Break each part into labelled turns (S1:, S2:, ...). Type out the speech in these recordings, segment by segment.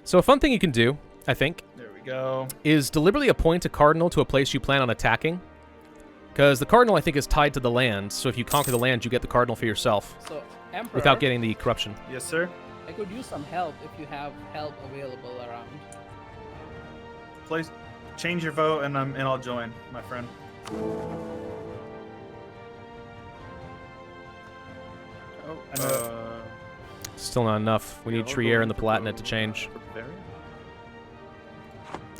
S1: So a fun thing you can do, I think,
S2: There we go.
S1: is deliberately appoint a cardinal to a place you plan on attacking. Because the cardinal, I think, is tied to the land. So if you conquer the land, you get the cardinal for yourself.
S3: So, Emperor,
S1: Without getting the corruption.
S2: Yes, sir.
S3: I could use some help if you have help available around.
S2: Please change your vote, and I'll join, my friend.
S1: Still not enough. We need Trier and the Palatinate to change.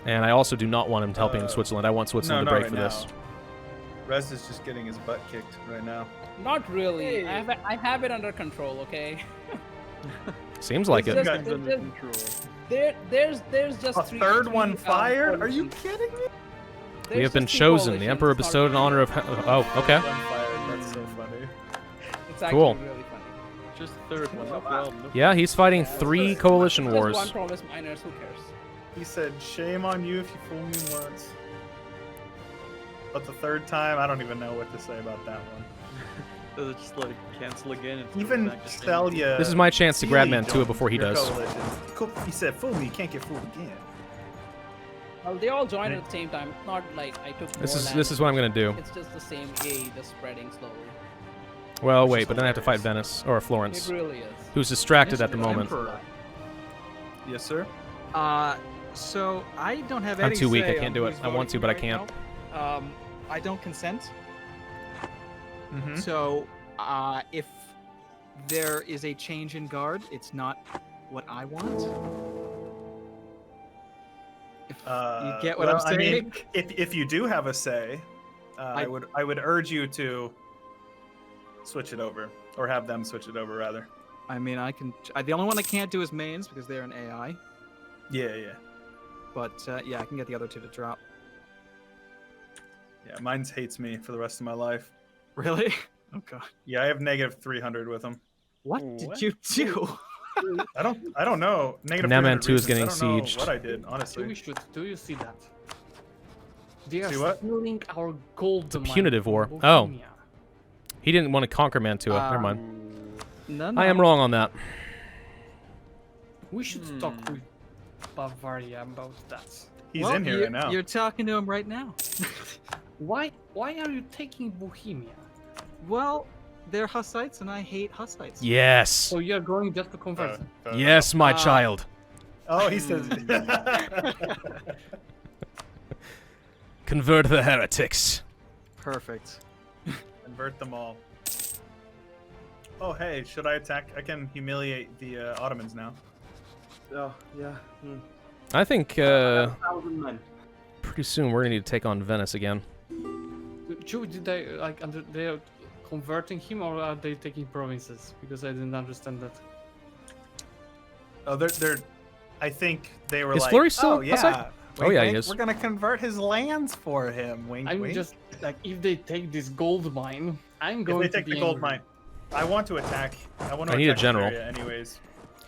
S1: And I also do not want him helping Switzerland. I want Switzerland to break for this.
S2: Rez is just getting his butt kicked right now.
S3: Not really.
S4: Hey.
S3: I have it under control, okay?
S1: Seems like
S3: It's
S1: it.
S3: just- There's just
S2: A third one fire? Are you kidding me?
S1: We have been chosen. The Emperor bestowed an honor of... Oh, okay.
S2: One fire. That's so funny.
S3: It's actually
S1: Cool.
S3: really funny.
S4: Just the third one. No problem. No
S1: Yeah, he's fighting 3 coalition
S3: Just
S1: wars.
S3: one promise miners, who cares?
S2: He said, "Shame on you if you fool me once." But the third time, I don't even know what to say about that one.
S4: Does it just like cancel again? And
S2: Even
S4: back to saying-
S2: Celia.
S1: This is my chance to grab
S2: Celia
S1: Mantua before he
S2: joined your
S1: does.
S2: coalition. He said, "Fool me, you can't get fooled again."
S3: Well, they all joined at the same time. It's not like I took more
S1: This is what I'm gonna do.
S3: It's just the same A, just spreading slowly.
S1: Well, wait, but then I have to fight Venice or Florence,
S3: It really is.
S1: who's distracted at the moment.
S5: Emperor.
S2: Yes, sir.
S5: So I don't have
S1: I'm
S5: any
S1: too weak, I
S5: say
S1: can't
S5: on
S1: do it.
S5: who's
S1: I want to,
S5: voting
S1: but I
S5: right
S1: can't.
S5: now. I don't consent.
S2: Mm-hmm.
S5: So if there is a change in guard, it's not what I want. If you get what I'm
S2: I
S5: saying?
S2: mean, if you do have a say, I would urge you to switch it over, or have them switch it over, rather.
S5: I mean, the only one I can't do is mains because they're an AI.
S2: Yeah, yeah,
S5: But yeah, I can get the other two to drop.
S2: yeah. Mine hates me for the rest of my life.
S5: Really? Oh god.
S2: Yeah, I have negative 300 with them.
S5: What did you do?
S2: I don't know. Negative.
S1: Now
S2: 300
S1: Mantua is
S2: reasons.
S1: getting
S2: I don't know
S1: sieged.
S2: what I did, honestly.
S6: Do you see that? They are
S2: See what?
S6: stealing our gold.
S1: a punitive war. Oh. He didn't want to conquer Mantua. Never mind.
S5: No,
S1: I am wrong on that.
S6: We should talk with Bavaria about that.
S2: He's in here right now.
S5: You're talking to him right now.
S6: Why are you taking Bohemia?
S5: Well, they're Hussites, and I hate Hussites.
S1: Yes.
S6: So you're going just to convert them?
S1: Yes, my child.
S2: Oh, he says.
S1: Convert the heretics.
S5: Perfect.
S2: Convert them all. Oh, hey, should I attack? I can humiliate the Ottomans now.
S7: Oh, yeah.
S1: I think
S7: 1,000 men.
S1: pretty soon we're gonna need to take on Venice again.
S6: Did they like they are converting him or are they taking provinces? Because I didn't understand that.
S2: Oh, they're. I think they were
S1: Is
S2: like.
S1: Fleury still
S2: oh yeah.
S1: Hussite? Oh, yeah, he is.
S2: We're gonna convert his lands for him. Wink,
S6: I'm
S2: wink.
S6: just like, if they take this gold mine, I'm going
S2: If they take
S6: to be
S2: the gold
S6: angry.
S2: mine, I want to attack. I
S1: need a
S2: attack
S1: general.
S2: Bavaria anyways.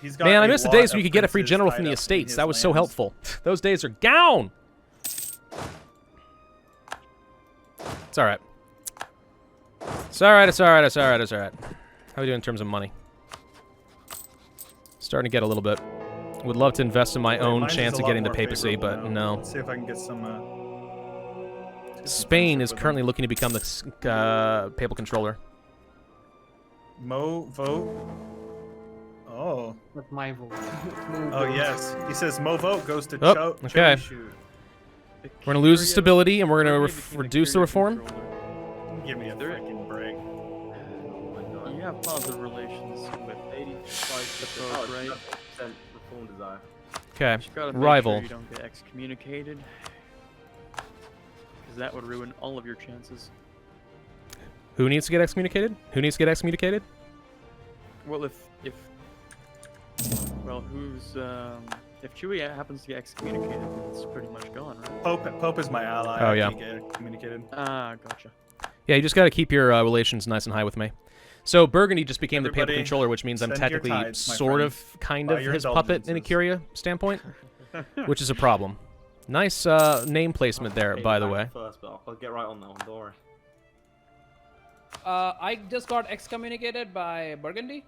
S2: He's got
S1: Man, I
S2: a
S1: miss the
S2: lot
S1: days
S2: of
S1: when you could get a free
S2: princes
S1: general
S2: tied
S1: from the
S2: up in
S1: estates.
S2: his
S1: That was so
S2: lands.
S1: helpful. Those days are gone. It's all right. It's all right. It's all right. It's all right. It's all right. How are we doing in terms of money? Starting to get a little bit. Would love to invest in my own
S2: Mine is
S1: chance
S2: a
S1: of
S2: lot
S1: getting the
S2: more
S1: papacy,
S2: favorable
S1: but
S2: now.
S1: no.
S2: Let's see if I can get some.
S1: Spain is
S2: friendship with
S1: currently looking to become the papal controller.
S2: them. Mo vote. Oh.
S6: That's my vote.
S2: Oh yes. He says Mo vote goes to
S1: Oh,
S2: Cho.
S1: okay.
S2: Shoot.
S1: We're gonna lose the stability, and we're gonna
S4: Maybe between
S1: reduce the
S4: Creator
S1: reform.
S4: Controller.
S2: Give me a freaking break.
S4: You have positive relations with 85 right?
S7: 10% reform desire.
S1: Okay.
S4: You gotta make
S1: Rival.
S4: sure you don't get excommunicated. Because that would ruin all of your chances.
S1: Who needs to get excommunicated? Who needs to get excommunicated?
S4: Well, if Chewie happens to get excommunicated, it's pretty much gone, right?
S2: Pope is my ally.
S1: Oh,
S2: I
S1: yeah.
S2: can't get communicated.
S4: Ah, gotcha.
S1: Yeah, you just got to keep your relations nice and high with me. So Burgundy just became the papal
S2: Everybody,
S1: controller, which means I'm
S2: send your
S1: technically
S2: tithes, my
S1: sort
S2: friends.
S1: of, kind
S2: Buy
S1: of
S2: your
S1: his puppet in a
S2: indulgences.
S1: Curia standpoint, which is a problem. Nice name placement there, by the way.
S7: First, but I'll get right on that one, don't worry.
S3: I just got excommunicated by Burgundy.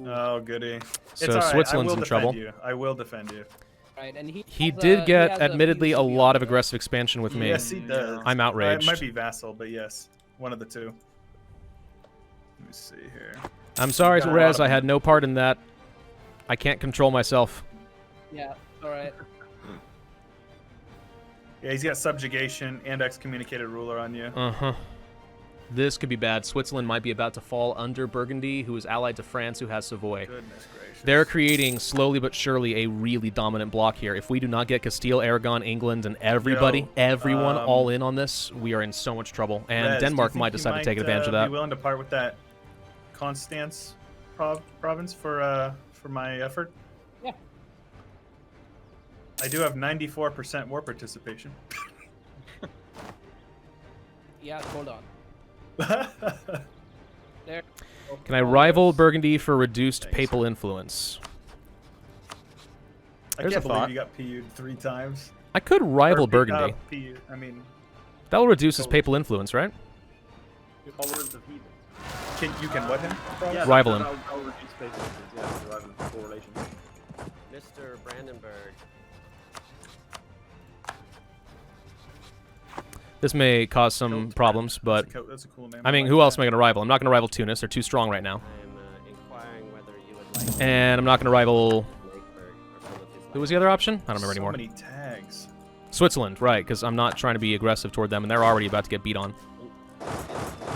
S2: Oh, goody.
S1: So
S2: It's all right.
S1: Switzerland's
S2: I will
S1: in trouble.
S2: defend you. I will defend you.
S3: Right, and
S1: He
S3: has
S1: did
S3: he
S1: get,
S3: has
S1: admittedly, a
S3: PvP
S1: lot of
S3: on the-
S1: aggressive expansion with me.
S2: Yes, he does.
S1: I'm
S2: It
S1: outraged.
S2: might be vassal, but yes, one of the two. Let me see here.
S1: I'm sorry,
S2: Got a lot
S1: Rez.
S2: of
S1: I
S2: them.
S1: had no part in that. I can't control myself.
S3: Yeah, all right.
S2: Yeah, he's got subjugation and excommunicated ruler on you.
S1: Uh-huh. This could be bad. Switzerland might be about to fall under Burgundy, who is allied to France, who has Savoy.
S2: Goodness gracious.
S1: They're creating, slowly but surely, a really dominant block here. If we do not get Castile, Aragon, England, and everybody,
S2: Yo,
S1: everyone all in on this, we are in so much trouble. And
S2: Rez, do you
S1: Denmark
S2: think
S1: might
S2: you
S1: decide to take advantage of
S2: Be
S1: that.
S2: willing to part with that Constance province for my effort?
S3: Yeah.
S2: I do have 94% war participation.
S3: Yeah, hold on. There.
S1: Can I rival Burgundy for reduced papal influence?
S2: I
S1: There's
S2: can't
S1: a
S2: believe
S1: thought.
S2: you got PU'd 3 times.
S1: I could rival
S2: Or
S1: Burgundy.
S2: PU'd, I mean,
S1: That will reduce his papal influence, right?
S7: Tolerance of heathen.
S2: you can what him?
S7: Yeah,
S1: Rival him.
S7: I'll reduce space distance, yeah, rival him. Correlation.
S8: Mr. Brandenburg.
S1: This may cause some problems, but
S2: That's a cool name.
S1: I mean,
S2: like
S1: who else
S2: that.
S1: am I going to rival? I'm not going to rival Tunis. They're too strong right now.
S8: I am inquiring whether you would like
S1: And I'm not going to rival...
S8: Lakeburg or some of his
S1: Who was the other option? I don't remember
S2: so
S1: anymore.
S2: many tags.
S1: Switzerland, right, because I'm not trying to be aggressive toward them, and they're already about to get beat on.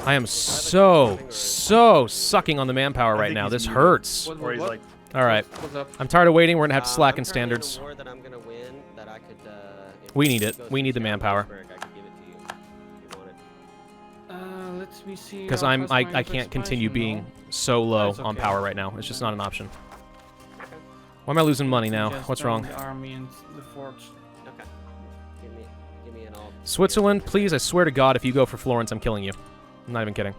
S1: I am so sucking on the manpower
S2: I
S1: right
S2: think
S1: now.
S2: he's
S1: This
S2: muted.
S1: hurts.
S2: Or he's like,
S1: All right.
S6: What's up?
S1: I'm tired of waiting. We're going to have to slacken
S8: I'm currently in a
S1: standards.
S8: war that I'm gonna win that I could, if
S1: We need
S8: you
S1: it.
S8: go
S1: We
S8: to
S1: need the
S8: town
S1: manpower.
S8: Lakeburg, I could give it to you if you want it.
S6: Let me see.
S1: Because
S6: how
S1: I
S6: fast my
S1: can't continue
S6: expansion,
S1: being
S6: no?
S1: so low
S6: it's
S1: on
S6: okay.
S1: power right now. It's just not an option. Why am I losing money now?
S6: Just
S1: What's
S6: down
S1: wrong?
S6: The army and the forts.
S8: Okay. Give me an all.
S1: Switzerland, please, I swear to God, if you go for Florence, I'm killing you. I'm not even kidding.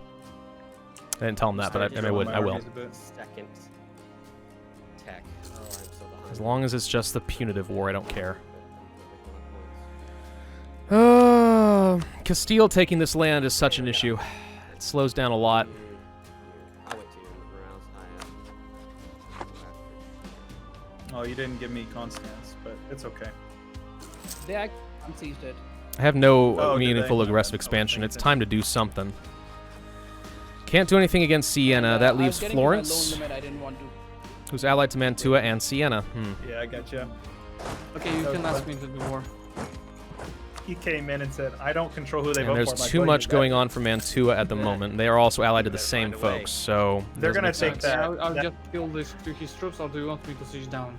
S1: I didn't tell him that, but I would. I will.
S8: Second tech. Oh, I'm so behind.
S1: As long as it's just the punitive war, I don't care. Castile taking this land is such an issue. It slows down a lot.
S8: I went to morale's high.
S2: oh, you didn't give me Constance, but it's okay.
S3: They actually unseized it.
S1: I have no
S2: Oh, did
S1: meaningful
S2: they?
S1: aggressive
S2: Oh,
S1: expansion.
S2: thank
S1: It's time to do something. Can't do anything against Siena. That
S3: I was
S1: leaves
S3: getting to my loan
S1: Florence,
S3: limit, I didn't want to.
S1: who's allied to Mantua and Siena.
S2: Yeah, I got you.
S6: Okay, you
S2: Oh,
S6: can
S2: what?
S6: ask me to the war.
S2: He came in and said, "I don't control who they
S1: And
S2: vote
S1: there's
S2: for." I'm like,
S1: too
S2: "Well,
S1: much
S2: you
S1: going
S2: bet."
S1: on for Mantua at the moment. They are also allied to the
S8: Better
S1: same
S8: find a way.
S1: folks, so
S2: They're
S1: doesn't
S2: gonna
S1: make
S2: take
S1: sense.
S2: that.
S6: I'll just kill his troops, or do you want me to siege down?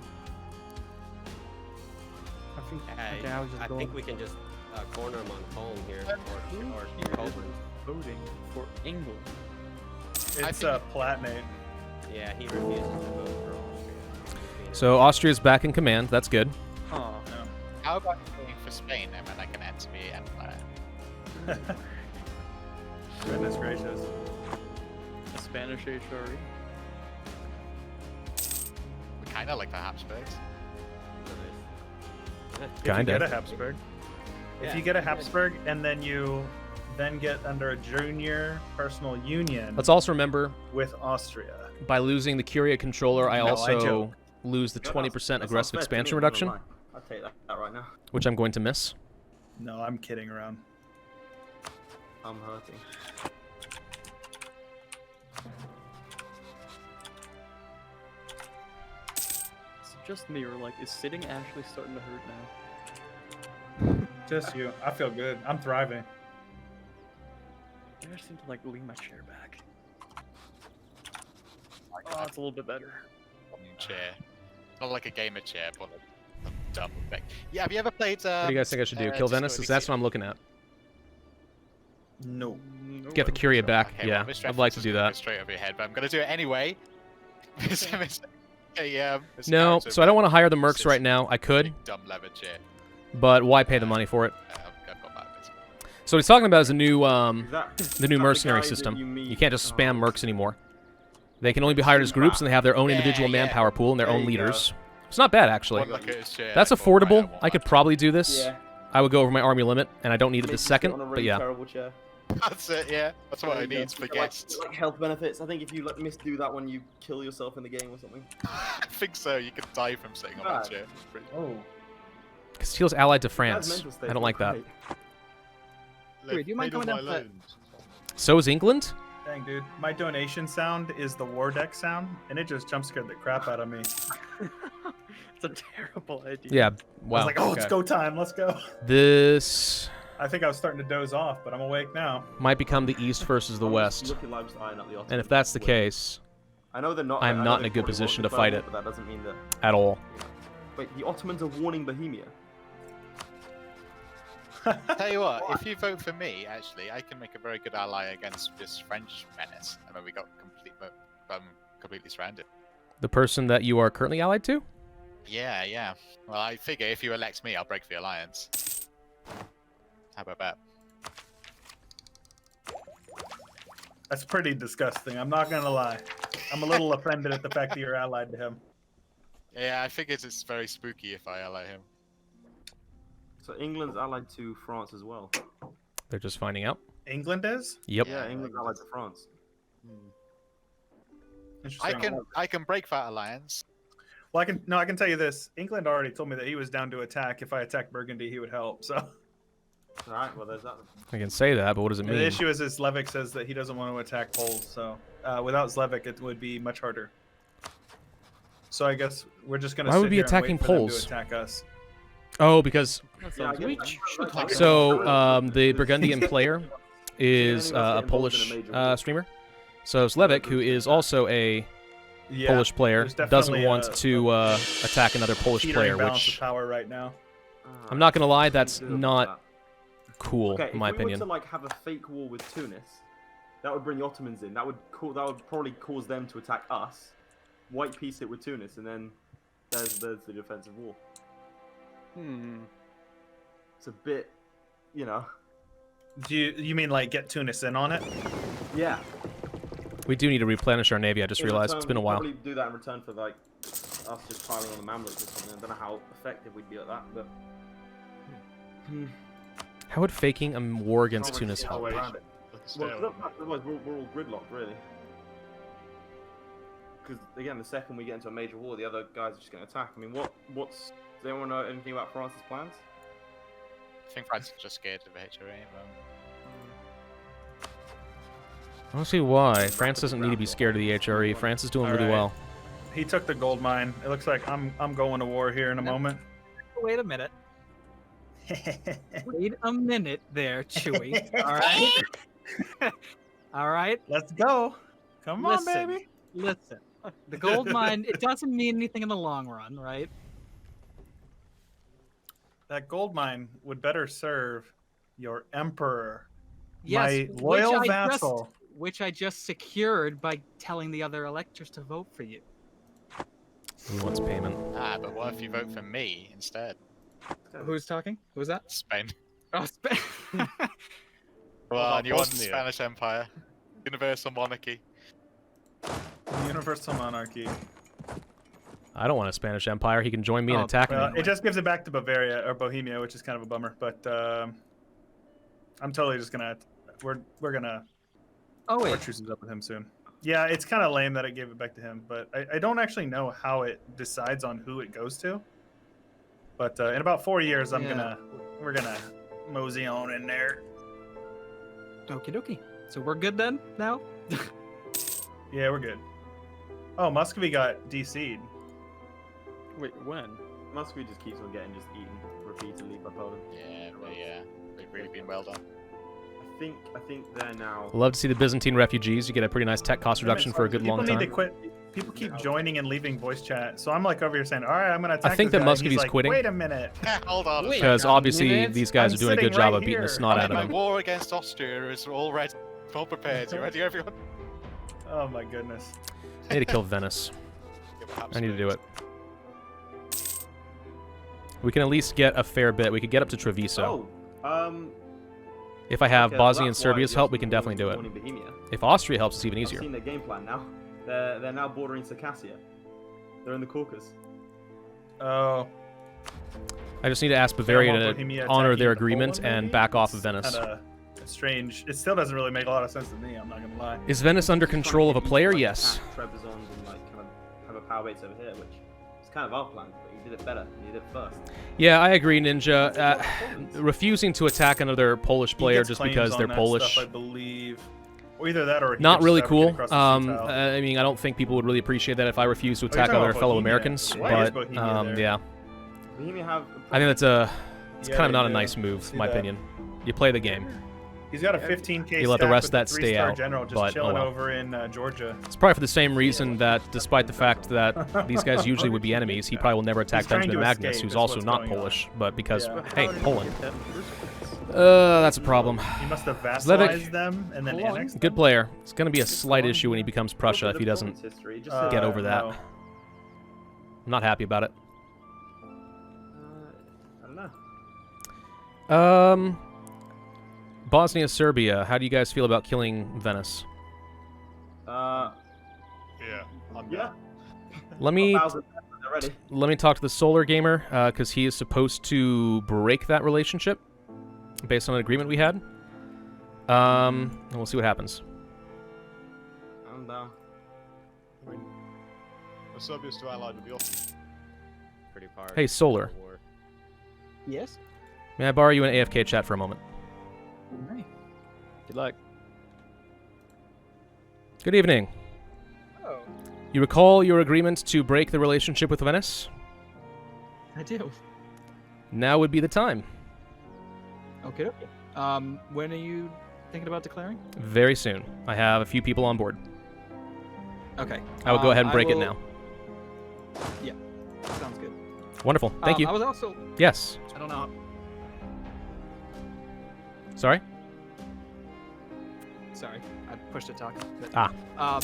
S6: I think. Okay, I'll just
S8: I
S6: go.
S8: think we can just corner him on Colm here, or Coburn.
S4: Voting for England.
S2: It's Platinate.
S8: Yeah, he refuses to vote for Austria.
S1: So Austria's back in command. That's good.
S4: Huh.
S9: How about voting for Spain then when I can enter the empire?
S2: Goodness gracious.
S4: A Spanish HRE.
S9: We kind of like the Habsburgs.
S2: If you
S1: Kinda.
S2: get a Habsburg. If
S8: Yeah.
S2: you get a Habsburg and then you get under a junior personal union
S1: Let's also remember,
S2: with Austria.
S1: by losing the Curia controller, I
S2: No, I
S1: also
S2: joke.
S1: lose the
S7: Yeah,
S1: 20%
S7: that sounds
S1: aggressive
S7: fair to
S1: expansion
S7: me, I'm not
S1: reduction,
S7: gonna lie. I'll take that right now.
S1: which I'm going to miss.
S2: No, I'm kidding around.
S7: I'm hurting.
S4: It's just me, or like, is sitting actually starting to hurt now?
S2: Just you. I feel good. I'm thriving.
S4: I just seem to like lean my chair back. Oh, it's a little bit better.
S9: Chair. Not like a gamer chair, but a double back. Yeah, have you ever played?
S1: What do you guys think I should do? Kill Venice? Because that's what I'm looking at.
S2: No.
S4: No,
S1: Get the
S4: I don't
S1: Curia
S4: think so.
S1: back.
S9: Okay,
S1: Yeah,
S9: well, this
S1: I'd like to
S9: reference
S1: do
S9: is gonna go
S1: that.
S9: straight over your head, but I'm gonna do it anyway. It's
S1: No, so I don't want to hire the mercs right now. I could,
S9: Big dumb leather chair.
S1: but why pay the money for it?
S9: I've got that bit.
S1: So what he's talking about is a new
S7: Is that
S1: the new
S7: that
S1: mercenary
S7: guy that
S1: system.
S7: you meet-
S1: You can't just spam
S7: Oh,
S1: mercs anymore. They can only be hired as groups, and they have their own
S9: Yeah,
S1: individual
S9: yeah.
S1: manpower pool and their
S7: There
S1: own
S7: you go.
S1: leaders. It's not bad, actually.
S9: One look at his chair,
S1: That's
S9: I thought, right,
S1: affordable.
S9: want
S1: I could
S9: that.
S1: probably do this.
S7: Yeah.
S1: I would go over my army limit, and I don't need it
S7: Makes
S1: this
S7: you sit
S1: second,
S7: on a
S1: but
S7: really
S1: yeah.
S7: terrible chair.
S9: That's it, yeah. That's what I
S7: Yeah,
S9: need for
S7: like-
S9: guests.
S7: Like health benefits. I think if you like misdo that one, you kill yourself in the game or something.
S9: I think so. You can die from sitting on that
S7: Right.
S9: chair. It's pretty-
S2: Oh.
S1: Castile's allied to
S7: That's
S1: France.
S7: mental state,
S1: I don't like that.
S7: right.
S5: Wait, do you mind
S9: Paid all
S5: coming
S9: my
S5: down to-
S9: loans.
S1: So is England?
S2: Dang, dude. My donation sound is the war deck sound, and it just jump scared the crap out of me.
S4: It's a terrible idea.
S1: Yeah.
S2: I
S1: Wow.
S2: was like, oh,
S1: okay.
S2: it's go time. Let's go.
S1: This
S2: I think I was starting to doze off, but I'm awake now.
S1: might become the East versus the
S7: I'm just
S1: West.
S7: looking like I'm just eyeing up the
S1: And
S7: Ottomans
S1: if that's the
S7: with-
S1: case,
S7: I know they're not.
S1: I'm
S7: I know
S1: not in
S7: they
S1: a good
S7: probably
S1: position
S7: won't
S1: to fight
S7: declare
S1: it.
S7: war, But that doesn't mean that.
S1: at all.
S7: Wait, the Ottomans are warning Bohemia.
S9: Tell you what, if you vote for me, actually, I can make a very good ally against this French menace. I mean, we got completely surrounded.
S1: The person that you are currently allied to?
S9: Yeah, yeah. Well, I figure if you elect me, I'll break the alliance. How about that?
S2: That's pretty disgusting. I'm not gonna lie. I'm a little offended at the fact that you're allied to him.
S9: Yeah, I figured it's very spooky if I ally him.
S7: So England's allied to France as well.
S1: They're just finding out.
S2: England is?
S1: Yep.
S7: Yeah, England's allied to France.
S2: Interesting.
S9: I can break that alliance.
S2: Well, I can tell you this. England already told me that he was down to attack. If I attacked Burgundy, he would help. So
S7: All right, well there's that.
S1: I can say that, but what does it mean?
S2: the issue is Zlevik says that he doesn't want to attack Poles. So without Zlevik, it would be much harder. So I guess we're just gonna.
S1: Why would we be
S2: sit here and
S1: attacking
S2: wait for them
S1: Poles?
S2: to attack us.
S1: Oh, because
S4: That
S7: Yeah, I
S4: sounds
S7: get
S4: good.
S7: that.
S1: so the Burgundian player is
S7: Yeah,
S1: a
S7: anyone
S1: Polish
S7: that's involved in a major war.
S1: streamer. So Slevik, who is also a
S2: Yeah,
S1: Polish player,
S2: there's
S1: doesn't
S2: definitely
S1: want to attack another Polish
S2: teetering
S1: player,
S2: balance
S1: which
S2: of power right now.
S1: I'm not gonna lie, that's
S7: Do about
S1: not
S7: that.
S1: cool
S7: Okay,
S1: in my
S7: if we
S1: opinion.
S7: were to like have a fake war with Tunis, that would bring the Ottomans in. That would probably cause them to attack us, white peace it with Tunis, and then there's the defensive war. It's a bit, you know.
S2: Do you mean like get Tunis in on it?
S7: Yeah.
S1: We do need to replenish our navy. I just
S7: In
S1: realized
S7: return,
S1: it's been a
S7: we'd
S1: while.
S7: Probably do that in return for like us just piling on the Mamluks or something. I don't know how effective we'd be at that, but.
S1: How would faking a war against
S7: Can't
S1: Tunis
S7: really
S1: help?
S7: get around it.
S9: Look at
S7: Well,
S9: Sterling.
S7: 'cause otherwise we're all gridlocked, really. Because again, the second we get into a major war, the other guys are just going to attack. I mean, what's? Does anyone know anything about France's plans?
S9: I think France is just scared of the HRA.
S1: I don't see why. France doesn't need to be scared of the HRE. France is doing really
S2: Alright.
S1: well.
S2: He took the gold mine. It looks like I'm going to war here in a moment.
S5: Wait a minute. Wait a minute there, Chewie. All right. All right.
S2: Let's go. Come on,
S5: Listen.
S2: baby.
S5: Listen. The gold mine, it doesn't mean anything in the long run, right?
S2: That gold mine would better serve your emperor,
S5: Yes,
S2: my loyal
S5: which I
S2: vassal.
S5: which I just secured by telling the other electors to vote for you.
S1: He wants payment.
S9: Ah, but what if you vote for me instead?
S5: Who's talking? Who's that?
S9: Spain.
S5: Oh,
S9: Come on, you want the
S8: Bosnia?
S9: Spanish Empire. Universal monarchy.
S2: Universal monarchy.
S1: I don't want a Spanish Empire. He can join me and
S5: Oh,
S1: attack
S2: Well,
S1: me.
S2: it just gives it back to Bavaria or Bohemia, which is kind of a bummer. But I'm totally just gonna we're gonna
S5: Oh
S2: our
S5: wait.
S2: truce is up with him soon. Yeah, it's kind of lame that it gave it back to him, but I don't actually know how it decides on who it goes to. But in about 4 years,
S5: Yeah.
S2: we're gonna mosey on in there.
S5: Okie dokie. So we're good then now?
S2: Yeah, we're good. Oh, Muscovy got DC'd.
S4: Wait, when?
S7: Muscovy just keeps on getting just eaten repeatedly by Poland.
S9: Yeah, they've really been well done.
S7: I think they're now.
S1: Love to see the Byzantine refugees. You get a pretty nice tech cost reduction for a good
S2: People
S1: long
S2: need to
S1: time.
S2: quit. People keep joining and leaving voice chat, so I'm like over here saying, "All right, I'm gonna attack."
S1: think
S2: this
S1: that
S2: guy," and he's
S1: Muscovy's
S2: like,
S1: quitting.
S2: Wait a minute.
S9: Hold on.
S4: Wait.
S1: Because obviously
S4: minutes.
S1: these guys
S2: I'm
S1: are doing a good
S2: sitting
S1: job
S2: right
S1: of beating
S2: here.
S1: the snot out of
S9: My
S1: them.
S9: war against Austria is all ready. All prepared. You ready, everyone?
S2: Oh my goodness.
S1: I need to kill Venice. I need to do it. We can at least get a fair bit. We could get up to Treviso.
S7: Oh,
S1: If I have
S7: okay,
S1: Bosnia and
S7: that's why
S1: Serbia's
S7: the
S1: help, we can
S7: Ottomans
S1: definitely do
S7: were
S1: it.
S7: warning Bohemia.
S1: If Austria helps, it's even
S7: I've
S1: easier.
S7: seen their game plan now. They're now bordering Circassia. They're in the Caucasus.
S2: Oh.
S1: I just need to ask
S2: they don't
S1: Bavaria
S2: want
S1: to
S2: Bohemia
S1: honor
S2: attacking
S1: their
S2: the
S1: agreement
S2: Poland,
S1: and
S2: maybe?
S1: back off of
S2: It's
S1: Venice.
S2: kinda strange. It still doesn't really make a lot of sense to me. I'm not gonna lie.
S1: Is Venice under control of a player? Yes.
S7: Trebizonds and like kind of have a power base over here, which is kind of our plan, but you did it better. You did it first.
S1: Yeah, I agree, Ninja. Refusing to attack another Polish player
S2: gets
S1: just
S2: claims
S1: because
S2: on
S1: they're
S2: that
S1: Polish.
S2: Stuff, I believe. Or either that or he
S1: Not
S2: gets
S1: really
S2: advocate
S1: cool.
S2: across the sea tile.
S1: I mean, I don't think people would really appreciate that if I refuse to
S2: you're
S1: attack
S2: talking
S1: other
S2: about
S1: fellow
S2: Bohemia.
S1: Americans.
S2: Why is
S1: But
S2: Bohemia there?
S1: yeah,
S7: Bohemia have.
S1: I think that's it's
S2: Yeah,
S1: kind of
S2: they
S1: not a
S2: do.
S1: nice move,
S2: See
S1: in my
S2: that.
S1: opinion. You play the game.
S2: He's got a 15k.
S1: You let the
S2: stack
S1: rest
S2: with
S1: of that
S2: the
S1: stay
S2: 3-star
S1: out,
S2: general just
S1: but, oh
S2: chilling
S1: well.
S2: over in Georgia.
S1: It's probably for the same reason that, despite the fact that these guys usually would be enemies, he probably will never attack
S2: He's trying
S1: Benjamin
S2: to
S1: Magnus,
S2: escape
S1: who's
S2: is
S1: also
S2: what's
S1: not
S2: going on.
S1: Polish. But because,
S2: Yeah.
S1: hey,
S4: How did he
S1: Poland.
S4: get that in the first place?
S1: That's a problem.
S2: He must have
S1: Zlevik-
S2: vassalized them and then
S3: Hold on.
S2: annexed
S1: Good
S2: them.
S1: player. It's going to be a slight issue when he becomes Prussia
S7: Look
S1: if
S7: at
S1: he
S7: the
S1: doesn't
S7: province history. It just says-
S1: get over that.
S2: no.
S1: I'm not happy about it.
S7: I don't know.
S1: Bosnia, Serbia. How do you guys feel about killing Venice?
S7: Uh,
S9: Yeah. I'm
S7: yeah.
S1: Let me
S7: 1,000 already.
S1: let me talk to the Solar Gamer because he is supposed to break that relationship based on an agreement we had. And we'll see what happens.
S7: I'm down.
S9: I mean, Serbia's still allied with the Ottomans.
S8: Pretty far.
S1: Hey, Solar.
S8: War.
S3: Yes.
S1: May I borrow you an AFK chat for a moment?
S3: Hey.
S4: Good luck.
S1: Good evening.
S3: Oh,
S1: You recall your agreement to break the relationship with Venice?
S5: I do.
S1: Now would be the time.
S5: Okay. When are you thinking about declaring?
S1: Very soon. I have a few people on board.
S5: Okay.
S1: I would go ahead and break it
S5: will-
S1: now.
S5: Yeah. Sounds good.
S1: Wonderful. Thank you.
S5: I was also.
S1: Yes.
S5: I don't know.
S1: Sorry?
S5: Sorry, I pushed a talk. But,
S1: Ah.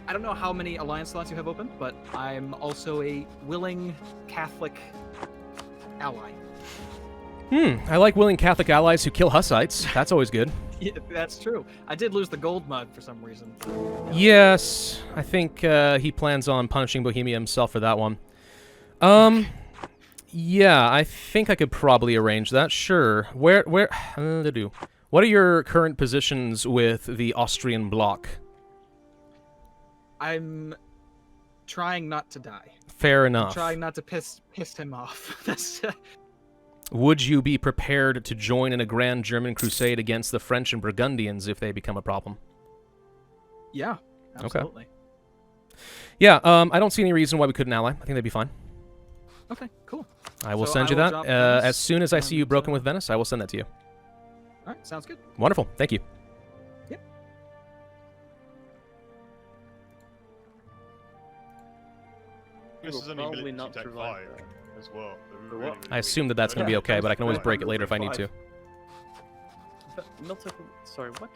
S5: I don't know how many alliance slots you have open, but I'm also a willing Catholic ally.
S1: I like willing Catholic allies who kill Hussites. That's always good.
S5: Yeah, that's true. I did lose the gold mud for some reason.
S1: Yes, I think he plans on punishing Bohemia himself for that one. Yeah, I think I could probably arrange that. Sure. What are your current positions with the Austrian bloc?
S5: I'm trying not to die.
S1: Fair enough.
S5: Trying not to piss him off. That's
S1: Would you be prepared to join in a grand German crusade against the French and Burgundians if they become a problem?
S5: yeah, absolutely.
S1: Yeah, I don't see any reason why we couldn't ally. I think that'd be fine.
S5: Okay, cool.
S1: I will
S5: So
S1: send
S5: I
S1: you
S5: will
S1: that.
S5: drop Venice
S1: As soon as I see you
S5: and,
S1: broken with Venice, I will send that to you.
S5: All right, sounds good.
S1: Wonderful. Thank you.
S5: Yep.
S9: This
S4: will
S9: is only
S4: probably
S9: military
S4: not
S9: tech
S4: survive
S9: 5
S4: that.
S9: as well.
S7: For what?
S1: I assume that that's going to be okay, but I can always break it later if I need to.
S4: But sorry, what?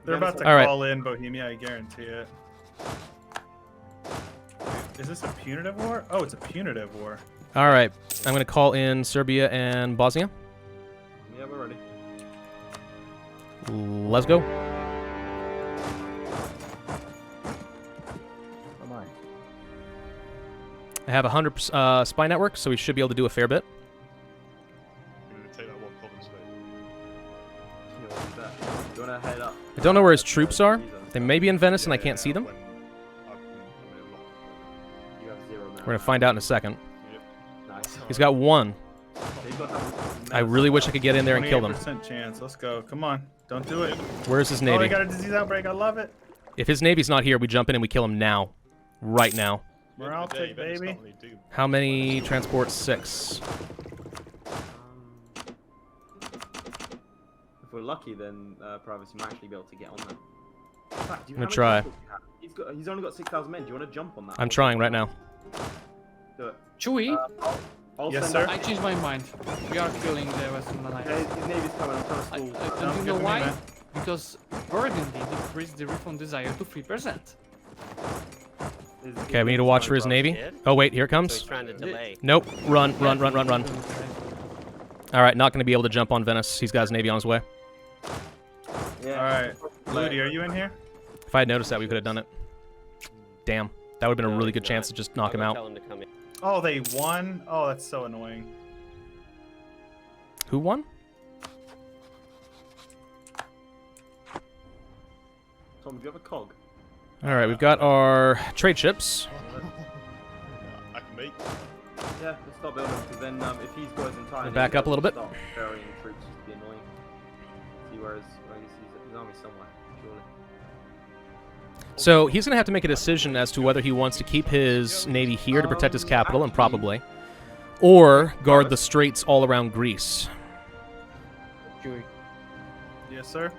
S2: They're about to
S1: All right.
S2: call in Bohemia, I guarantee it. Is this a punitive war? Oh, it's a punitive war.
S1: All right. I'm going to call in Serbia and Bosnia.
S7: Yeah, we're ready.
S1: Let's go.
S5: Am I?
S1: I have 100 spy network, so we should be able to do a fair bit.
S9: We're going to take that one province
S7: You know, what's that? You wanna head up?
S1: I don't know where his troops are. They may be in Venice, and I can't see them.
S7: You have 0 now.
S1: We're going to find out in a second.
S7: Nice.
S1: He's got 1.
S7: They've got that-
S1: I really wish I could get in there and kill them.
S2: 28% chance. Let's go. Come on. Don't do it.
S1: Where's his
S2: Oh, they
S1: navy?
S2: got a disease outbreak. I love it.
S1: If his navy's not here, we jump in and we kill him now. Right now.
S2: Morale tick, baby.
S1: How many transports? 6.
S7: If we're lucky, then Pravus might actually be able to get on that. In fact, do you
S1: I'm gonna
S7: how many
S1: try.
S7: transports do you have? He's only got 6,000 men. Do you want to jump on that?
S1: I'm trying right now.
S7: Do it.
S6: Chewie,
S7: I'll
S2: Yes,
S7: send
S2: sir.
S7: out-
S6: I changed my mind. We are killing the Western
S7: Yeah,
S6: Alliance.
S7: his navy's coming. I'm trying to stall.
S6: And
S2: Sounds
S6: you
S2: good
S6: know
S2: to me,
S6: why?
S2: man.
S6: Because Burgundy decreased the refund desire to 3%.
S1: Okay, we need to watch for his navy.
S8: Shit.
S1: Oh, wait, here it
S8: So he's
S1: comes.
S8: trying to delay.
S1: Nope. Run. All right, not going to be able to jump on Venice. He's got his navy on his way.
S7: Yeah.
S2: All right. Ludi, are you in here?
S1: If I had noticed that, we could have done it. Damn. That would have been a
S8: No,
S1: really
S8: he's
S1: good chance
S8: not.
S1: to just knock him
S8: I'll
S1: out.
S8: Tell him to come in.
S2: Oh, they won? Oh, that's so annoying.
S1: Who won?
S7: Tom, do you have a cog?
S1: All right, we've got our trade ships.
S2: I can make.
S7: Yeah, let's start building, because then if he's got his entire...
S1: Back up a little bit.
S7: Start ferrying troops just to be annoying. See where his army somewhere, surely.
S1: So he's going to have to make a decision as to whether he wants to keep his navy here to protect his capital, and probably, or guard the straits all around Greece.
S3: Chewie,
S2: Yes, sir.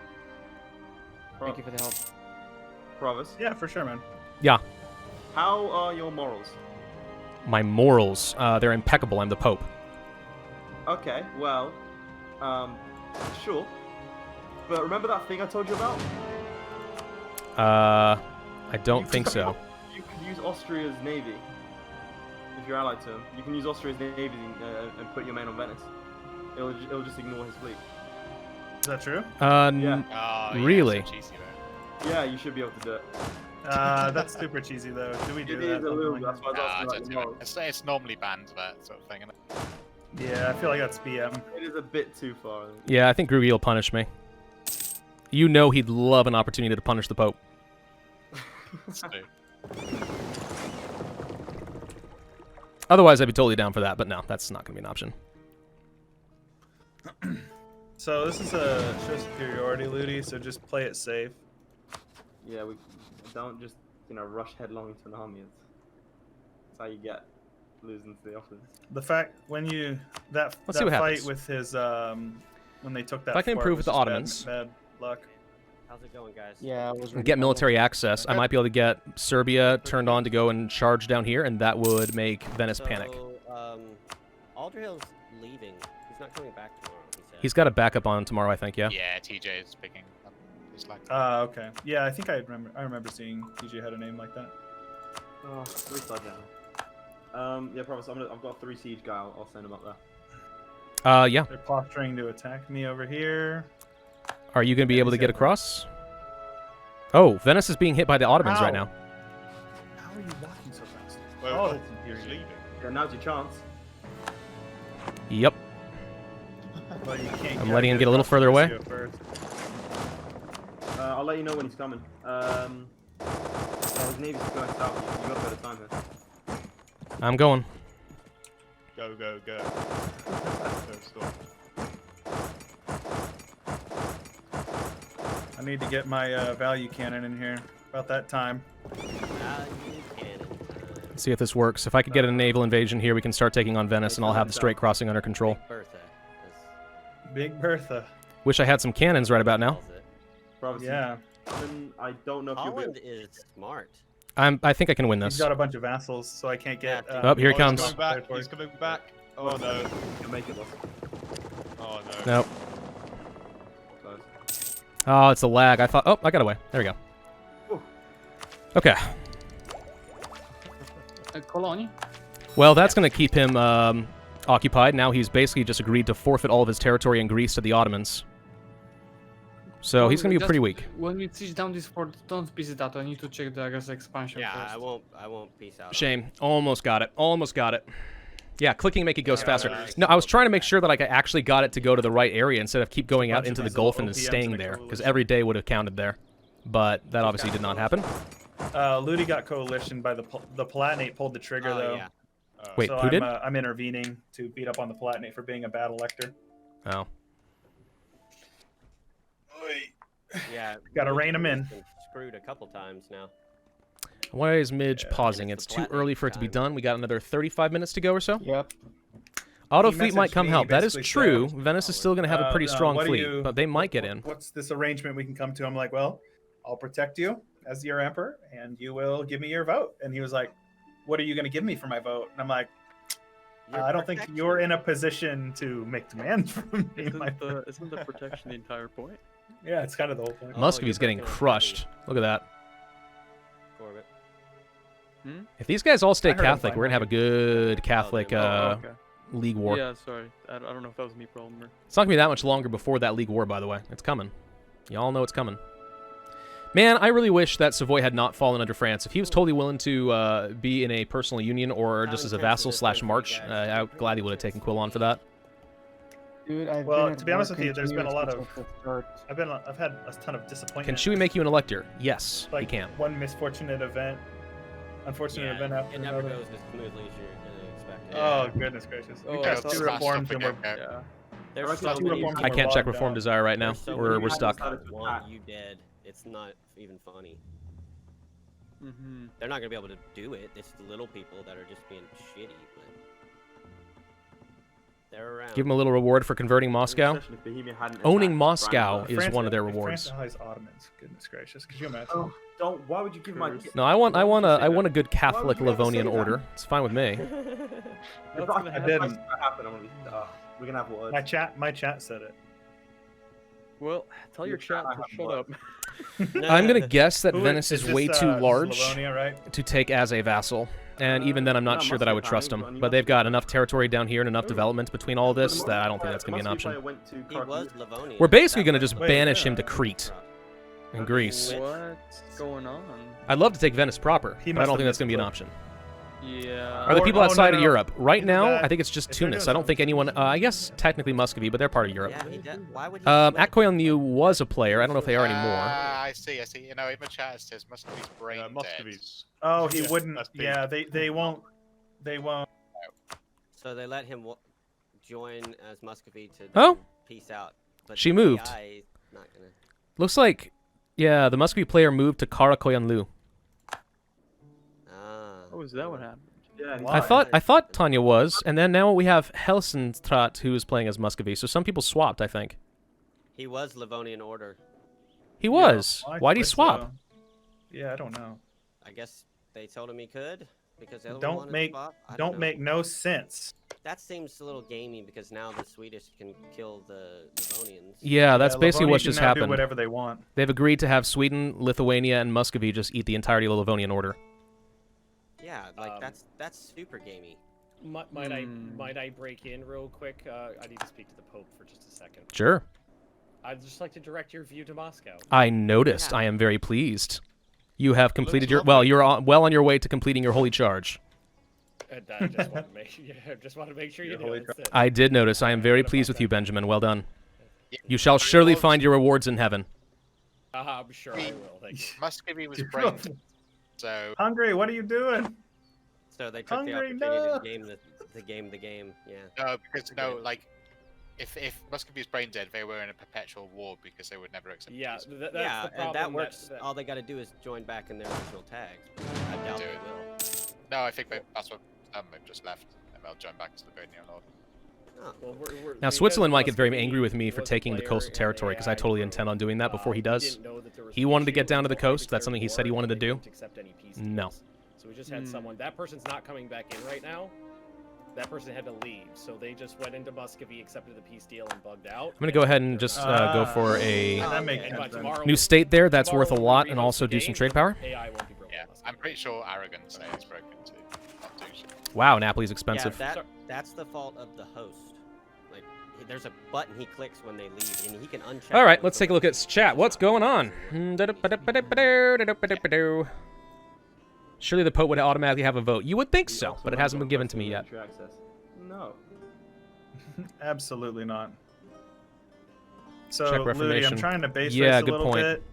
S3: thank you for the help.
S7: Pravus,
S2: Yeah, for sure, man.
S1: Yeah,
S7: how are your morals?
S1: my morals, they're impeccable. I'm the Pope.
S7: Okay, well, sure. But remember that thing I told you about?
S1: I don't think so.
S7: You can use Austria's navy if you're allied to him. You can use Austria's navy and put your men on Venice. It'll just ignore his fleet.
S2: Is that true?
S7: Yeah.
S9: Oh, yeah,
S1: Really?
S9: so cheesy there.
S7: Yeah, you should be able to do it.
S2: That's super cheesy, though. Do we do
S7: It
S2: that?
S7: is a little.
S2: Something
S7: That's
S2: like
S7: why I was
S9: Nah,
S7: asking
S9: don't
S7: about
S9: do
S7: your
S9: it.
S7: morals.
S9: It's normally banned, that sort of thing, isn't it?
S2: that? Yeah, I feel like that's BM.
S7: It is a bit too far. I think.
S1: Yeah, I think Groogy will punish me. You know he'd love an opportunity to punish the Pope.
S9: Let's do.
S1: Otherwise, I'd be totally down for that, but no, that's not going to be an option.
S2: So this is a show superiority, Ludi. So just play it safe.
S7: Yeah, we don't just rush headlong into an army. That's how you get losing to the offense.
S2: The fact when you that
S1: Let's see what
S2: fight
S1: happens.
S2: with his when they took that.
S1: If I can
S2: fort
S1: improve
S2: was
S1: with the
S2: just
S1: Ottomans.
S2: Bad luck.
S8: How's it going, guys?
S3: Yeah, I was.
S1: And get military access, I might be able to get Serbia turned on to go and charge down here, and that would make Venice panic.
S8: Aldrihill's leaving. He's not coming back tomorrow, he said.
S1: He's got a backup on tomorrow, I think, yeah?
S9: Yeah, TJ is picking up his lag.
S2: Okay. Yeah, I think I remember seeing DJ had a name like that.
S7: Oh, at least I don't. Yeah, Promise. I've got 3 siege guy. I'll send him up there.
S1: Yeah.
S2: They're posturing to attack me over here.
S1: Are you going to be
S2: Yeah,
S1: able to
S2: he's
S1: get
S2: got-
S1: across? Oh, Venice is being hit by the Ottomans
S2: How?
S1: right now.
S2: How are you walking so fast?
S9: Well,
S2: Oh, that's
S9: he's
S2: infuriating.
S9: leaving.
S7: Yeah, now's your chance.
S1: Yep.
S2: Well, you can't
S1: I'm letting him get a little further away.
S2: First.
S7: I'll let you know when he's coming. Yeah, his navy's going south. You got a bit of time here.
S1: I'm going.
S9: Go, go, go. Go, stop.
S2: I need to get my value cannon in here. About that time.
S1: Let's see if this works. If I could get a naval invasion here, we can start taking on Venice, and I'll have the Strait crossing under control.
S8: Bertha.
S2: Big Bertha.
S1: Wish I had some cannons right about now.
S7: Promise.
S2: Yeah.
S7: I don't know if you'll
S8: Holland
S7: be.
S8: is smart.
S1: I think I can win
S2: He's
S1: this.
S2: got a bunch of vassals, so I can't get.
S8: Yeah,
S1: Oh, here he
S9: He's
S1: comes.
S9: coming back. He's coming back. Oh, no.
S7: You'll make it, boss.
S9: Oh, no.
S1: Nope.
S7: Close.
S1: Oh, it's a lag. I thought. Oh, I got away. There we go.
S7: Ooh.
S1: Okay.
S6: Colony?
S1: Well, that's going to keep him occupied. Now he's basically just agreed to forfeit all of his territory in Greece to the Ottomans. So he's going to be
S6: Just
S1: pretty weak.
S6: When you siege down this fort, don't piece it out. I need to check the aggressive expansion
S8: Yeah,
S6: first.
S8: I won't peace out.
S1: Shame. Almost got it. Almost got it. Yeah, clicking make it goes faster.
S9: nice.
S1: No, I was trying to make sure that I actually got it to go to the right area instead of keep going out
S2: Bunch of
S1: into the
S2: nice
S1: Gulf and
S2: little
S1: just
S2: OPMs
S1: staying
S2: in a
S1: there, because
S2: coalition.
S1: every day would have counted there. But that obviously did not happen.
S2: Ludi got coalition by the Palatinate pulled the trigger though.
S8: Yeah.
S1: Wait,
S2: so
S1: who
S2: I'm,
S1: did?
S2: I'm intervening to beat up on the Palatinate for being a bad elector.
S1: Oh.
S8: Yeah.
S2: Gotta rein 'em in.
S8: Been screwed a couple times now.
S1: Why is Midge pausing?
S8: it's
S1: It's
S8: the
S1: too early for it to be
S8: time.
S1: done. We got another 35 minutes to go or so.
S3: Yep.
S1: Auto
S2: He
S1: fleet might
S2: messaged
S1: come
S2: me,
S1: help. That is
S2: basically
S1: true.
S2: said,
S1: Venice is still going to have a pretty strong
S2: what do
S1: fleet,
S2: you-
S1: but they might get in.
S2: What's this arrangement we can come to? I'm like, well, I'll protect you as your emperor, and you will give me your vote. And he was like, what are you going to give me for my vote? And I'm like, I don't think you're in a position to make demands from me. my friend."
S4: Isn't the protection the entire point?
S2: Yeah, it's kind of the whole point.
S1: Muscovy's
S8: you're
S1: getting
S8: not gonna
S1: crushed. Look at that.
S8: Corbett.
S1: If these guys all stay
S2: I heard him
S1: Catholic,
S2: fine.
S1: we're going to have a good Catholic
S4: Okay.
S1: league war.
S4: Yeah, sorry. I don't know if that was me problem or.
S1: It's not going to be that much longer before that league war, by the way. It's coming. Y'all know it's coming. Man, I really wish that Savoy had not fallen under France. If he was totally willing to be in a personal union or just as a vassal / march, I gladly would have taken Quillon for that.
S10: Dude, I've
S2: Well,
S10: been at
S2: to be honest
S10: work
S2: with you, there's been a lot
S10: continuously
S2: of.
S10: since the start.
S2: I've had a ton of disappointment.
S1: Can Chewie make you an elector? Yes, he
S2: like
S1: can.
S2: one misfortunate event, unfortunate event after
S8: it never
S2: another.
S8: goes as smoothly as you're gonna expect.
S2: Oh goodness gracious!
S4: Oh,
S2: We
S4: I
S2: passed
S4: thought
S2: two
S4: it was
S2: reforms and we're
S4: Yeah.
S8: There's
S7: reckon
S8: so
S7: two
S8: many.
S7: reforms
S1: I can't check
S2: bogged
S1: Reform
S2: down.
S1: Desire right now.
S8: There's so
S1: We're
S8: many
S1: stuck.
S8: people that want you dead. It's not even funny.
S4: Mm-hmm.
S8: They're not gonna be able to do it. It's the little people that are just being shitty, but they're around.
S1: Give him a little reward for converting Moscow.
S7: Especially if Bohemia hadn't
S1: Owning
S7: attacked
S1: Moscow
S7: Brandenburg.
S1: is one of their
S2: If
S1: rewards.
S2: France allies Ottomans, goodness gracious! Could you imagine?
S7: Oh, don't. Why would you give my?
S1: No, I want a good
S7: Why
S1: Catholic
S7: would you ever say
S1: Livonian
S7: that?
S1: order. It's fine with me.
S7: If
S2: I didn't.
S7: that happen, I'm gonna be. We're gonna have words.
S2: My chat said it.
S4: Well, tell your chat to shut up.
S1: I'm gonna guess that
S2: Who
S1: Venice is
S2: this,
S1: way too
S2: this is
S1: large
S2: Livonia, right?
S1: to take as a vassal, and even then, I'm not
S7: no,
S1: sure that I would
S7: Muscovy
S1: trust
S7: fine,
S1: them.
S7: you
S1: But
S7: must
S1: they've
S7: be
S1: got
S7: fine.
S1: enough territory down here and enough development between all this that I don't think that's gonna be an option.
S8: He was Livonia.
S1: We're basically
S8: That
S1: gonna
S8: was-
S1: just
S2: Wait,
S1: banish
S2: yeah.
S1: him to Crete and Greece.
S4: What's going on?
S1: I'd love to take Venice proper,
S2: He
S1: but I
S2: must
S1: don't
S2: have
S1: think that's gonna be an
S2: missed
S1: option.
S4: Yeah.
S1: Are the
S2: Or-
S1: people
S2: oh,
S1: outside of
S2: no.
S1: Europe right
S2: Either
S1: now?
S2: that-
S1: I think it's just
S2: if they're
S1: Tunis.
S2: doing
S1: I don't think anyone. I guess technically Muscovy, but they're part of Europe.
S8: Yeah, he did. Why would he?
S1: Akkoyon Liu was a player. I don't know if they are anymore.
S9: I see. You know, in my chat it says Muscovy's brain dead.
S11: Muscovy's.
S2: Oh, he
S11: Yeah,
S2: wouldn't.
S11: that's big.
S2: Yeah, they won't. They won't.
S8: So they let him join as Muscovy to
S1: Oh.
S8: peace out. But
S1: She
S8: the
S1: moved.
S8: AI not gonna.
S1: Looks like, yeah, the Muscovy player moved to Karakoyan Liu.
S8: Ah.
S4: Oh, is that what happened?
S7: Yeah.
S2: Why?
S1: I thought Tanya was, and then now we have Helsenstrat who is playing as Muscovy. So some people swapped, I think.
S8: He was Livonian Order.
S1: He was.
S2: I
S1: Why'd he
S2: think
S1: swap?
S2: so. Yeah, I don't know.
S8: I guess they told him he could because they
S2: Don't
S8: wanted
S2: make-
S8: to swap. I
S2: Don't
S8: know.
S2: make no sense.
S8: That seems a little gamey because now the Swedish can kill the Livonians.
S1: Yeah, that's basically
S2: Livonia
S1: what
S2: can
S1: just
S2: now
S1: happened.
S2: Do whatever they want.
S1: They've agreed to have Sweden, Lithuania, and Muscovy just eat the entirety of the Livonian Order.
S8: Yeah, like that's super gamey.
S12: Might I break in real quick? I need to speak to the Pope for just a second.
S1: Sure.
S12: I'd just like to direct your view to Moscow.
S1: I noticed.
S8: Yeah.
S1: I am very pleased. You have completed your you're well on your way to completing your holy charge.
S12: And I just want to make sure you do it.
S1: I did notice. I am very pleased with you, Benjamin. Well done. You shall surely find your rewards in heaven.
S12: I'm sure I will. Thank you.
S9: Muscovy was brain dead, so
S2: Hungry, what are you doing?
S8: So they took
S2: Hungry,
S8: the opportunity
S2: no.
S8: to game the game. Yeah.
S9: no, because like if Muscovy's brain dead, they were in a perpetual war because they would never accept
S12: Yeah,
S9: peace.
S12: that's
S8: Yeah,
S12: the problem.
S8: and that works. All they got to do is join back in their original tags. I doubt
S9: Do
S8: they
S9: it.
S8: will.
S9: No, I think that's what they've just left, and they'll join back to the Livonian Lord.
S8: Oh.
S12: Well,
S1: Now,
S12: because
S1: Switzerland might get very
S12: Muscovy
S1: angry with me for
S12: was a
S1: taking the
S12: player
S1: coastal
S12: in
S1: territory because I
S12: AI
S1: totally
S12: group,
S1: intend on doing that before he does.
S12: didn't know that there was
S1: He
S12: an
S1: wanted to
S12: issue
S1: get down to the
S12: before they
S1: coast. That's
S12: declared
S1: something he said he
S12: war,
S1: wanted to
S12: and they
S1: do.
S12: wouldn't accept any peace
S1: No.
S12: deals. So we just had someone. That person's not coming back in right now. That person had to leave, so they just went into Muscovy, accepted the peace deal, and bugged out.
S1: I'm gonna go ahead and just go for a
S2: That makes
S8: okay.
S2: sense.
S12: But
S2: then.
S12: tomorrow-
S1: new state there. That's
S12: tomorrow
S1: worth a
S12: when we
S1: lot, and
S12: rehost
S1: also
S12: the
S1: do some
S12: game,
S1: trade power.
S12: AI won't be broken.
S9: Yeah,
S12: in Muscovy.
S9: I'm pretty sure Aragon say it's broken too. Not do shit.
S1: Wow, Napoli's expensive.
S8: Yeah, that's the fault of the host. Like, there's a button he clicks when they leave, and he can uncheck.
S1: All right,
S8: it
S1: let's
S8: with
S1: take a
S8: the
S1: look at
S8: host.
S1: chat. What's going on? Surely the Pope would automatically have a vote. You would think
S7: He
S1: so,
S7: also
S1: but it
S7: might
S1: hasn't
S7: got
S1: been given to me yet.
S7: presidential access. No.
S2: Absolutely not. So,
S1: Check
S2: Ludi,
S1: Reformation.
S2: I'm trying to base
S1: Yeah,
S2: race a
S1: good
S2: little
S1: point.
S2: bit.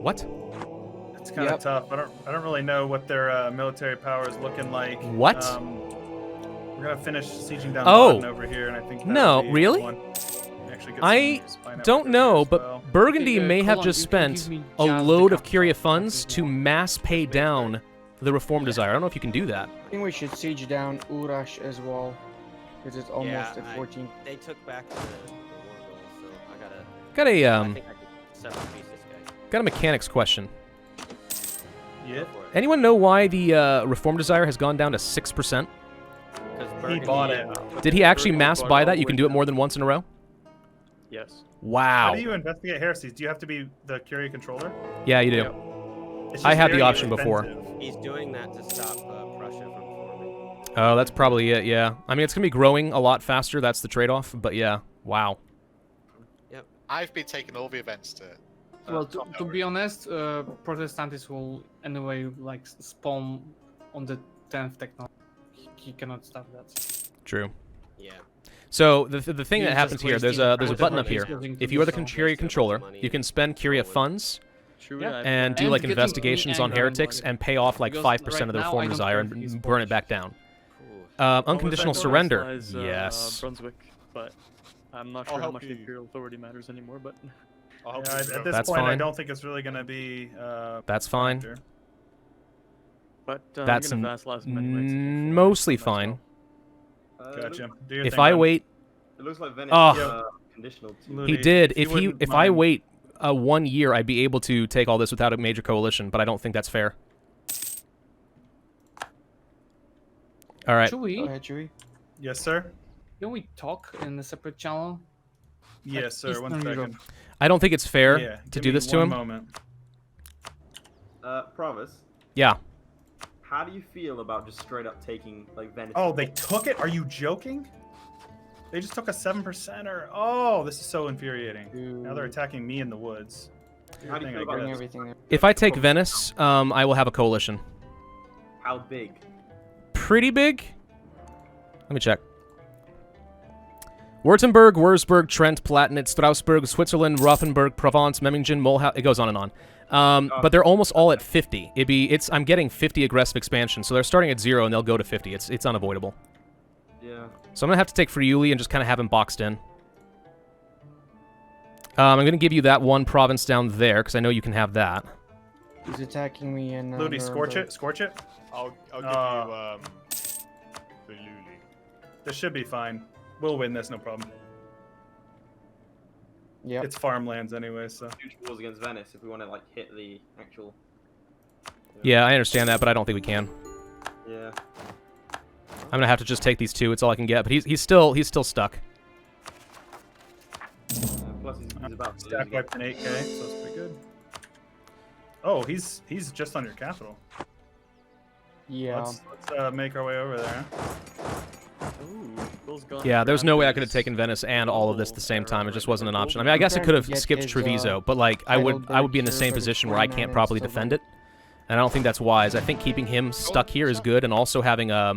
S1: What?
S2: It's kind of tough. I don't really know what their military power is looking like.
S1: What?
S2: We're gonna finish sieging down
S1: Oh.
S2: Baden over here, and I think that
S1: No,
S2: would be
S1: really?
S2: one. Actually get
S1: I
S2: some spine out
S1: don't
S2: over
S1: know,
S2: here as
S1: but
S2: well.
S1: Burgundy
S6: Okay,
S1: may have
S6: Colin,
S1: just
S6: you can give
S1: spent
S6: me
S1: a
S6: just the
S1: load of
S6: capital
S1: Curia
S6: of
S1: funds
S6: Papal
S1: to mass pay down the Reform Desire. I don't know if you can do that.
S10: I think we should siege down Urash as well, because it's almost
S8: Yeah,
S10: at 14.
S8: They took back the war goal, so I gotta.
S1: Got a
S8: I think I could separate piece this guy.
S1: got a mechanics question.
S2: Yeah.
S8: Go for it.
S1: Anyone know why the Reform Desire has gone down to 6%?
S8: 'Cause
S2: He
S8: Burgundy-
S2: bought it.
S1: Did he actually
S4: Burgundy
S1: mass
S4: bought
S1: buy
S4: it
S1: that?
S4: all
S1: You can
S4: with
S1: do it
S4: them.
S1: more than once in a row?
S4: Yes.
S1: Wow.
S2: How do you investigate heresies? Do you have to be the Curia controller?
S1: Yeah, you do.
S4: Yeah.
S2: It's
S1: I
S2: just
S1: had the
S2: very
S1: option before.
S2: expensive.
S8: He's doing that to stop Prussia from forming.
S1: Oh, that's probably it, yeah. I mean, it's going to be growing a lot faster. That's the trade-off. But yeah, wow.
S9: I've been taking all the events to.
S6: Well, to be honest, Protestantism will anyway like spawn on the 10th technology. He cannot stop that.
S1: True.
S8: Yeah.
S1: So the thing
S6: He's
S1: that happens
S6: just
S1: here, there's
S6: wasting
S1: a button up here.
S6: using
S1: If you are the
S6: to
S1: Curia controller, you can spend Curia funds
S4: True,
S6: Yeah.
S1: and do
S6: And
S1: like
S6: getting
S1: investigations on
S6: anger and
S1: heretics
S6: like-
S1: and pay off like
S6: because
S1: 5%
S6: right
S1: of their
S6: now,
S1: form
S6: I don't
S1: desire
S6: care if he's
S1: and burn it
S6: Polish.
S1: back down.
S8: Cool.
S1: Unconditional
S4: Almost
S1: surrender.
S4: emphasize,
S1: Yes.
S4: Brunswick, but I'm not
S9: I'll
S4: sure how
S9: help
S4: much the
S9: you.
S4: Imperial Authority matters anymore. But
S9: I'll help
S2: Yeah,
S9: you
S2: at
S9: vote.
S2: this
S1: That's
S2: point, I
S1: fine.
S2: don't think it's really going to be.
S1: That's fine.
S2: factor.
S1: That's
S4: I'm gonna vassalize him anyway, so
S1: mostly
S4: might as well.
S1: fine.
S2: Gotcha. Do your
S1: If
S2: thing,
S1: I
S2: man.
S1: wait,
S7: It looks like Venice
S1: Oh.
S7: is conditional to.
S2: Lou-
S1: he
S2: Ludi,
S1: did.
S2: if you wouldn't
S1: If I
S2: mind.
S1: wait 1 year, I'd be able to take all this without a major coalition, but I don't think that's fair. All right.
S6: Chewy,
S10: Go ahead, Chewy.
S2: Yes, sir.
S6: can we talk in a separate channel?
S2: Yes, sir. One
S6: Eastern
S2: second.
S6: Europe.
S1: I don't think it's fair
S2: Yeah,
S1: to
S2: give
S1: do
S2: me
S1: this to
S2: one
S1: him.
S2: Moment.
S7: Pravus,
S1: Yeah.
S7: how do you feel about just straight up taking like Venice?
S2: Oh, they took it? Are you joking? They just took a 7%er. Oh, this is so infuriating. Now they're attacking me in the woods.
S7: How do you
S2: Thing,
S7: feel
S2: I
S7: about
S10: Bring
S2: guess.
S10: everything there.
S1: If I take Venice, I will have a coalition.
S7: How big?
S1: Pretty big. Let me check. Württemberg, Wurzburg, Trent, Palatinate, Strasbourg, Switzerland, Rothenburg, Provence, Memmingen, Mulhouse. It goes on and on. But they're almost all at 50. I'm getting 50 aggressive expansion, so they're starting at 0 and they'll go to 50. It's unavoidable.
S7: Yeah.
S1: So I'm gonna have to take Friuli and just kind of have him boxed in. I'm gonna give you that one province down there because I know you can have that.
S10: He's attacking me in.
S2: Ludi, scorch
S10: Nuremberg.
S2: it. Scorch it.
S9: I'll give you the Luli.
S2: This should be fine. We'll win this, no problem.
S10: Yep.
S2: It's farmlands anyway, so.
S7: Huge wars against Venice if we want to like hit the actual.
S1: Yeah, I understand that, but I don't think we can.
S7: Yeah.
S1: I'm gonna have to just take these two. It's all I can get. But he's still stuck.
S7: Plus he's about to lose
S2: Stack
S7: again.
S2: wiped an 8k, so that's pretty good. Oh, he's just on your capital.
S10: Yeah.
S2: Let's make our way over there.
S4: Ooh, Bill's gone
S1: Yeah, there's no way I could have
S4: Raptors.
S1: taken Venice and all of this at the same time. It just wasn't an option. I mean,
S4: I'm
S1: I guess I
S10: trying
S1: could
S10: to
S1: have
S10: get
S1: skipped
S10: his,
S1: Treviso, but like I would be in the same
S10: Heidelberg
S1: position where I
S10: 49
S1: can't
S10: and
S1: properly
S10: still
S1: defend it, and I don't think that's wise. I think keeping him stuck here is good, and also having a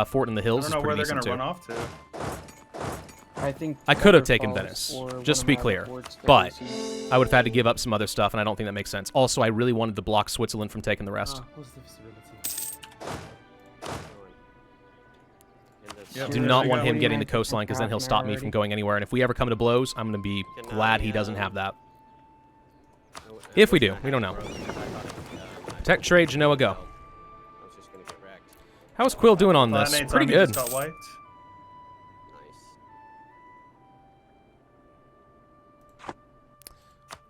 S1: fort in the
S2: I
S1: hills
S2: don't
S1: is
S2: know where
S1: pretty
S2: they're
S1: decent
S2: gonna
S1: too.
S2: run off to.
S10: I think.
S1: I could have
S10: Other
S1: taken
S10: Falls
S1: Venice,
S10: or
S1: just to
S10: one
S1: be
S10: of my
S1: clear,
S10: forts that
S1: but
S10: we see.
S1: I would have had to give up some other stuff, and I don't think that makes sense. Also, I really wanted to block Switzerland from taking the rest.
S7: What's the visibility?
S2: Yep.
S1: Do
S2: There
S1: not
S2: we
S1: want
S2: go.
S1: him getting the
S10: 49%
S1: coastline because then he'll stop me from
S10: already.
S1: going anywhere. And if we ever come to blows, I'm going to be
S8: Can
S1: glad
S8: I,
S1: he doesn't have that.
S8: Oh,
S1: If we
S8: what's
S1: do,
S8: that
S1: we don't know.
S8: road?
S1: Tech trade, Genoa, go.
S8: I was just gonna get wrecked.
S1: How's Quill doing on this?
S2: Palatinate
S1: Pretty
S2: army
S1: good.
S2: just got wiped.
S8: Nice.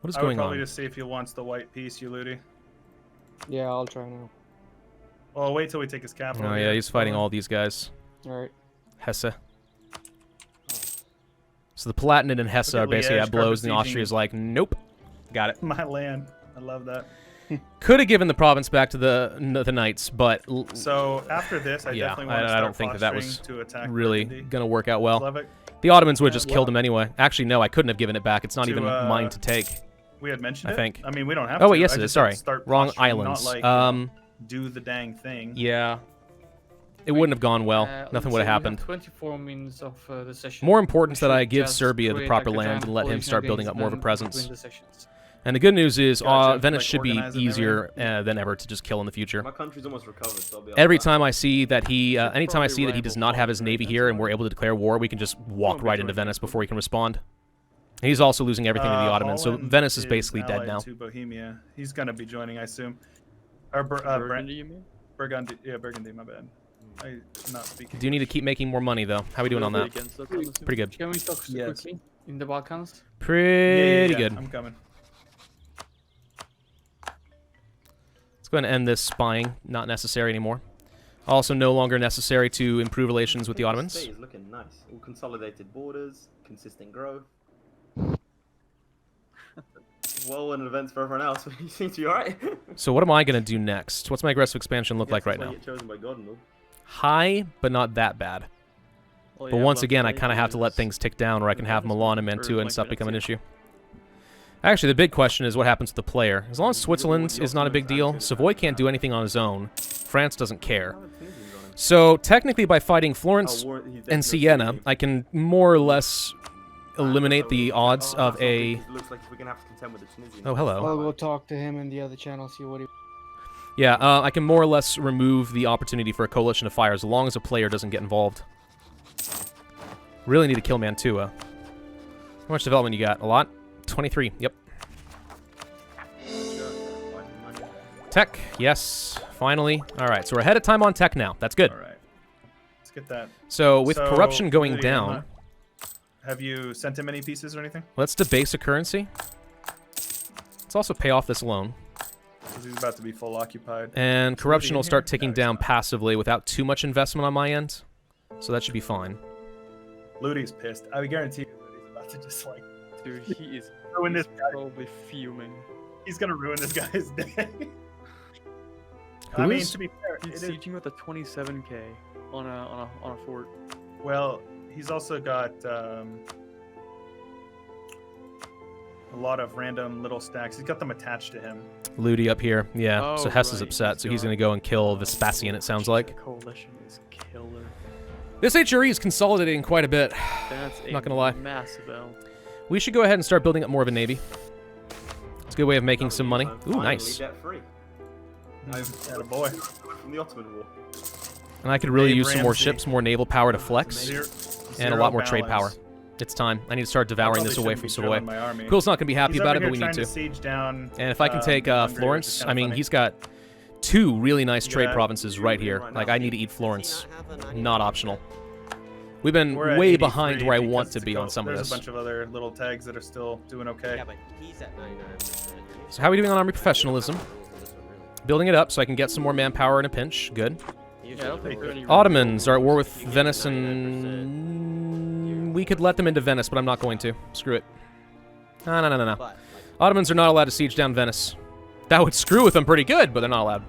S1: What is
S2: I would
S1: going
S2: probably
S1: on?
S2: just see if he wants the white piece, you Ludi.
S10: Yeah, I'll try now.
S2: Well, wait till we take his capital.
S1: Oh yeah, he's fighting all these guys.
S10: All right.
S1: Hesse. So the Palatinate and Hesse
S2: Look
S1: are
S2: at
S1: basically
S2: Liège
S1: at blows, and
S2: besieging
S1: Austria's like, nope. Got it.
S2: My land. I love that.
S1: Could have given the province back to the Knights, but
S2: So after this, I
S1: yeah,
S2: definitely want to
S1: I
S2: start
S1: don't think that was
S2: posturing to attack
S1: really
S2: Burgundy.
S1: going to work out well.
S2: Slavic.
S1: The Ottomans would have
S2: Yeah,
S1: just killed him anyway. Actually, no, I couldn't have given it back. It's not
S2: To,
S1: even mine to take.
S2: We had mentioned
S1: I
S2: it.
S1: think.
S2: I mean, we don't have
S1: Oh,
S2: to.
S1: wait, yes,
S2: I
S1: it is.
S2: just said
S1: Sorry.
S2: start
S1: Wrong
S2: posturing,
S1: islands.
S2: Not like, do the dang thing.
S1: Yeah. It wouldn't have gone well. Nothing would have happened.
S6: 24 minutes of the session.
S1: More important is
S6: We
S1: that I
S6: should
S1: give
S6: just
S1: Serbia the
S6: create
S1: proper
S6: like a
S1: land
S6: giant
S1: and let him
S6: coalition
S1: start building up
S6: against
S1: more of a
S6: them
S1: presence.
S6: between the sessions.
S1: And the good news is
S2: Gotcha,
S1: Venice
S2: like
S1: should be
S2: organize and
S1: easier than ever to just kill in the future.
S7: My country's almost recovered, so I'll be
S1: Every
S7: alright.
S1: time I see that he, anytime I
S4: probably
S1: see that he does
S4: rival
S1: not have his
S4: Poland,
S1: navy
S4: right?
S1: here
S4: That's
S1: and we're
S4: fine.
S1: able to declare war, we can just walk
S4: Won't be
S1: right into
S4: joining
S1: Venice
S4: people.
S1: before he can respond. He's also losing everything to the Ottomans, so
S2: Holland
S1: Venice is basically dead
S2: allied
S1: now.
S2: To Bohemia. He's gonna be joining, I assume. Or
S4: Burgundy, you mean?
S2: Burgundy. Yeah, Burgundy. My bad. I'm not speaking.
S1: Do you need to keep making more money though? How are we doing on
S4: Really
S1: that?
S4: against us, I'm assuming.
S1: Pretty good.
S6: Can we talk
S2: Yes.
S6: quickly in the Balkans?
S1: Pretty good.
S2: I'm coming.
S1: Let's go ahead and end this spying. Not necessary anymore. Also, no longer necessary to improve relations with the Ottomans.
S7: State is looking nice. All consolidated borders, consistent growth. Whirlwind events for everyone else, but you seem to be alright.
S1: So what am I going to do next? What's my aggressive expansion look like right now?
S7: Get chosen by God and all.
S1: High, but not that bad.
S4: All
S1: But
S4: you
S1: once
S4: have
S1: again, I
S4: left
S1: kind of have to let
S4: is-
S1: things tick down, or I can have Milan and
S4: or
S1: Mantua and
S4: like
S1: stuff become an
S4: Venezia.
S1: issue. Actually, the big question is what happens to the player. As long as Switzerland is not a big deal, Savoy can't do anything on his own. France doesn't care. So technically, by fighting Florence
S7: Oh, he's
S1: and
S7: definitely
S1: Siena,
S7: leaving.
S1: I can more or less eliminate the odds
S7: Oh,
S1: of
S7: that's not good,
S1: a...
S7: 'cause it looks like we're gonna have to contend with the Tunisian.
S1: Oh, hello.
S10: I'll go talk to him in the other channel, see what he...
S1: Yeah, I can more or less remove the opportunity for a coalition to fire as long as a player doesn't get involved. Really need to kill Mantua. How much development you got? A lot? 23. Yep. Tech. Yes. Finally. All right. So we're ahead of time on tech now. That's good.
S2: All right. Let's get that.
S1: So with corruption going
S2: Rudy,
S1: down,
S2: have you sent him any pieces or anything?
S1: let's debase a currency. Let's also pay off this loan.
S2: 'Cause he's about to be full occupied.
S1: And
S2: Is
S1: corruption
S2: Rudy
S1: will
S2: in
S1: start
S2: here?
S1: ticking
S2: No, he's
S1: down
S2: not.
S1: passively without too much investment on my end. So that should be fine.
S2: Ludi's pissed. I would guarantee you Ludi's about to just like
S4: Dude, he is
S2: ruin this
S4: he's
S2: guy.
S4: probably fuming.
S2: He's gonna ruin this guy's day.
S1: Who
S2: I mean,
S1: is?
S2: to be fair,
S4: He's
S2: it is,
S4: sieging with a 27k on a fort.
S2: well, he's also got a lot of random little stacks. He's got them attached to him.
S1: Ludi up here. Yeah.
S4: Oh,
S1: so Hess is
S4: right,
S1: upset,
S4: he's
S1: so he's
S4: gone.
S1: going to go and kill Vespasian, it sounds like.
S4: The coalition is killer.
S1: This HRE is consolidating quite a bit.
S4: That's a
S1: Not gonna lie.
S4: massive L.
S1: We should go ahead and start building up more of a navy. It's a good way of making some money. Ooh,
S7: Finally
S1: nice.
S7: debt-free.
S2: Had a boy.
S7: From the Ottoman War.
S1: And I could really
S2: Dave
S1: use some more
S2: Ramsey.
S1: ships, more naval power to flex,
S2: Zero-
S1: and a
S2: zero
S1: lot more trade power.
S2: balance.
S1: It's time. I need to start
S2: I
S1: devouring
S2: probably
S1: this away
S2: shouldn't
S1: from
S2: be
S1: Savoy.
S2: drilling my army.
S1: Quill's not going to be happy
S2: He's
S1: about
S2: over
S1: it, but
S2: here
S1: we need
S2: trying
S1: to.
S2: siege down,
S1: And if I can take
S2: Hungary, which is
S1: Florence,
S2: kinda
S1: I mean,
S2: funny.
S1: he's got 2 really nice
S2: You
S1: trade
S2: got
S1: provinces right here.
S7: right
S1: Like,
S7: now.
S1: I need to eat Florence. Not optional. We've
S2: We're
S1: been
S2: at
S1: way
S2: 83
S1: behind where I
S2: because
S1: want to
S2: it's
S1: be
S2: a
S1: on
S2: go-
S1: some of
S2: There's
S1: this.
S2: a bunch of other little tags that are still doing okay.
S8: Yeah, but he's at 99%.
S1: So how are we doing on army professionalism? Building it up so I can get some more manpower in a pinch. Good.
S4: Yeah, I don't think there are any
S1: Ottomans are at war with Venice, and we could let them into Venice, but I'm not going to. Screw it. No.
S8: But,
S1: Ottomans are not allowed to siege down Venice. That would screw with them pretty good, but they're not allowed.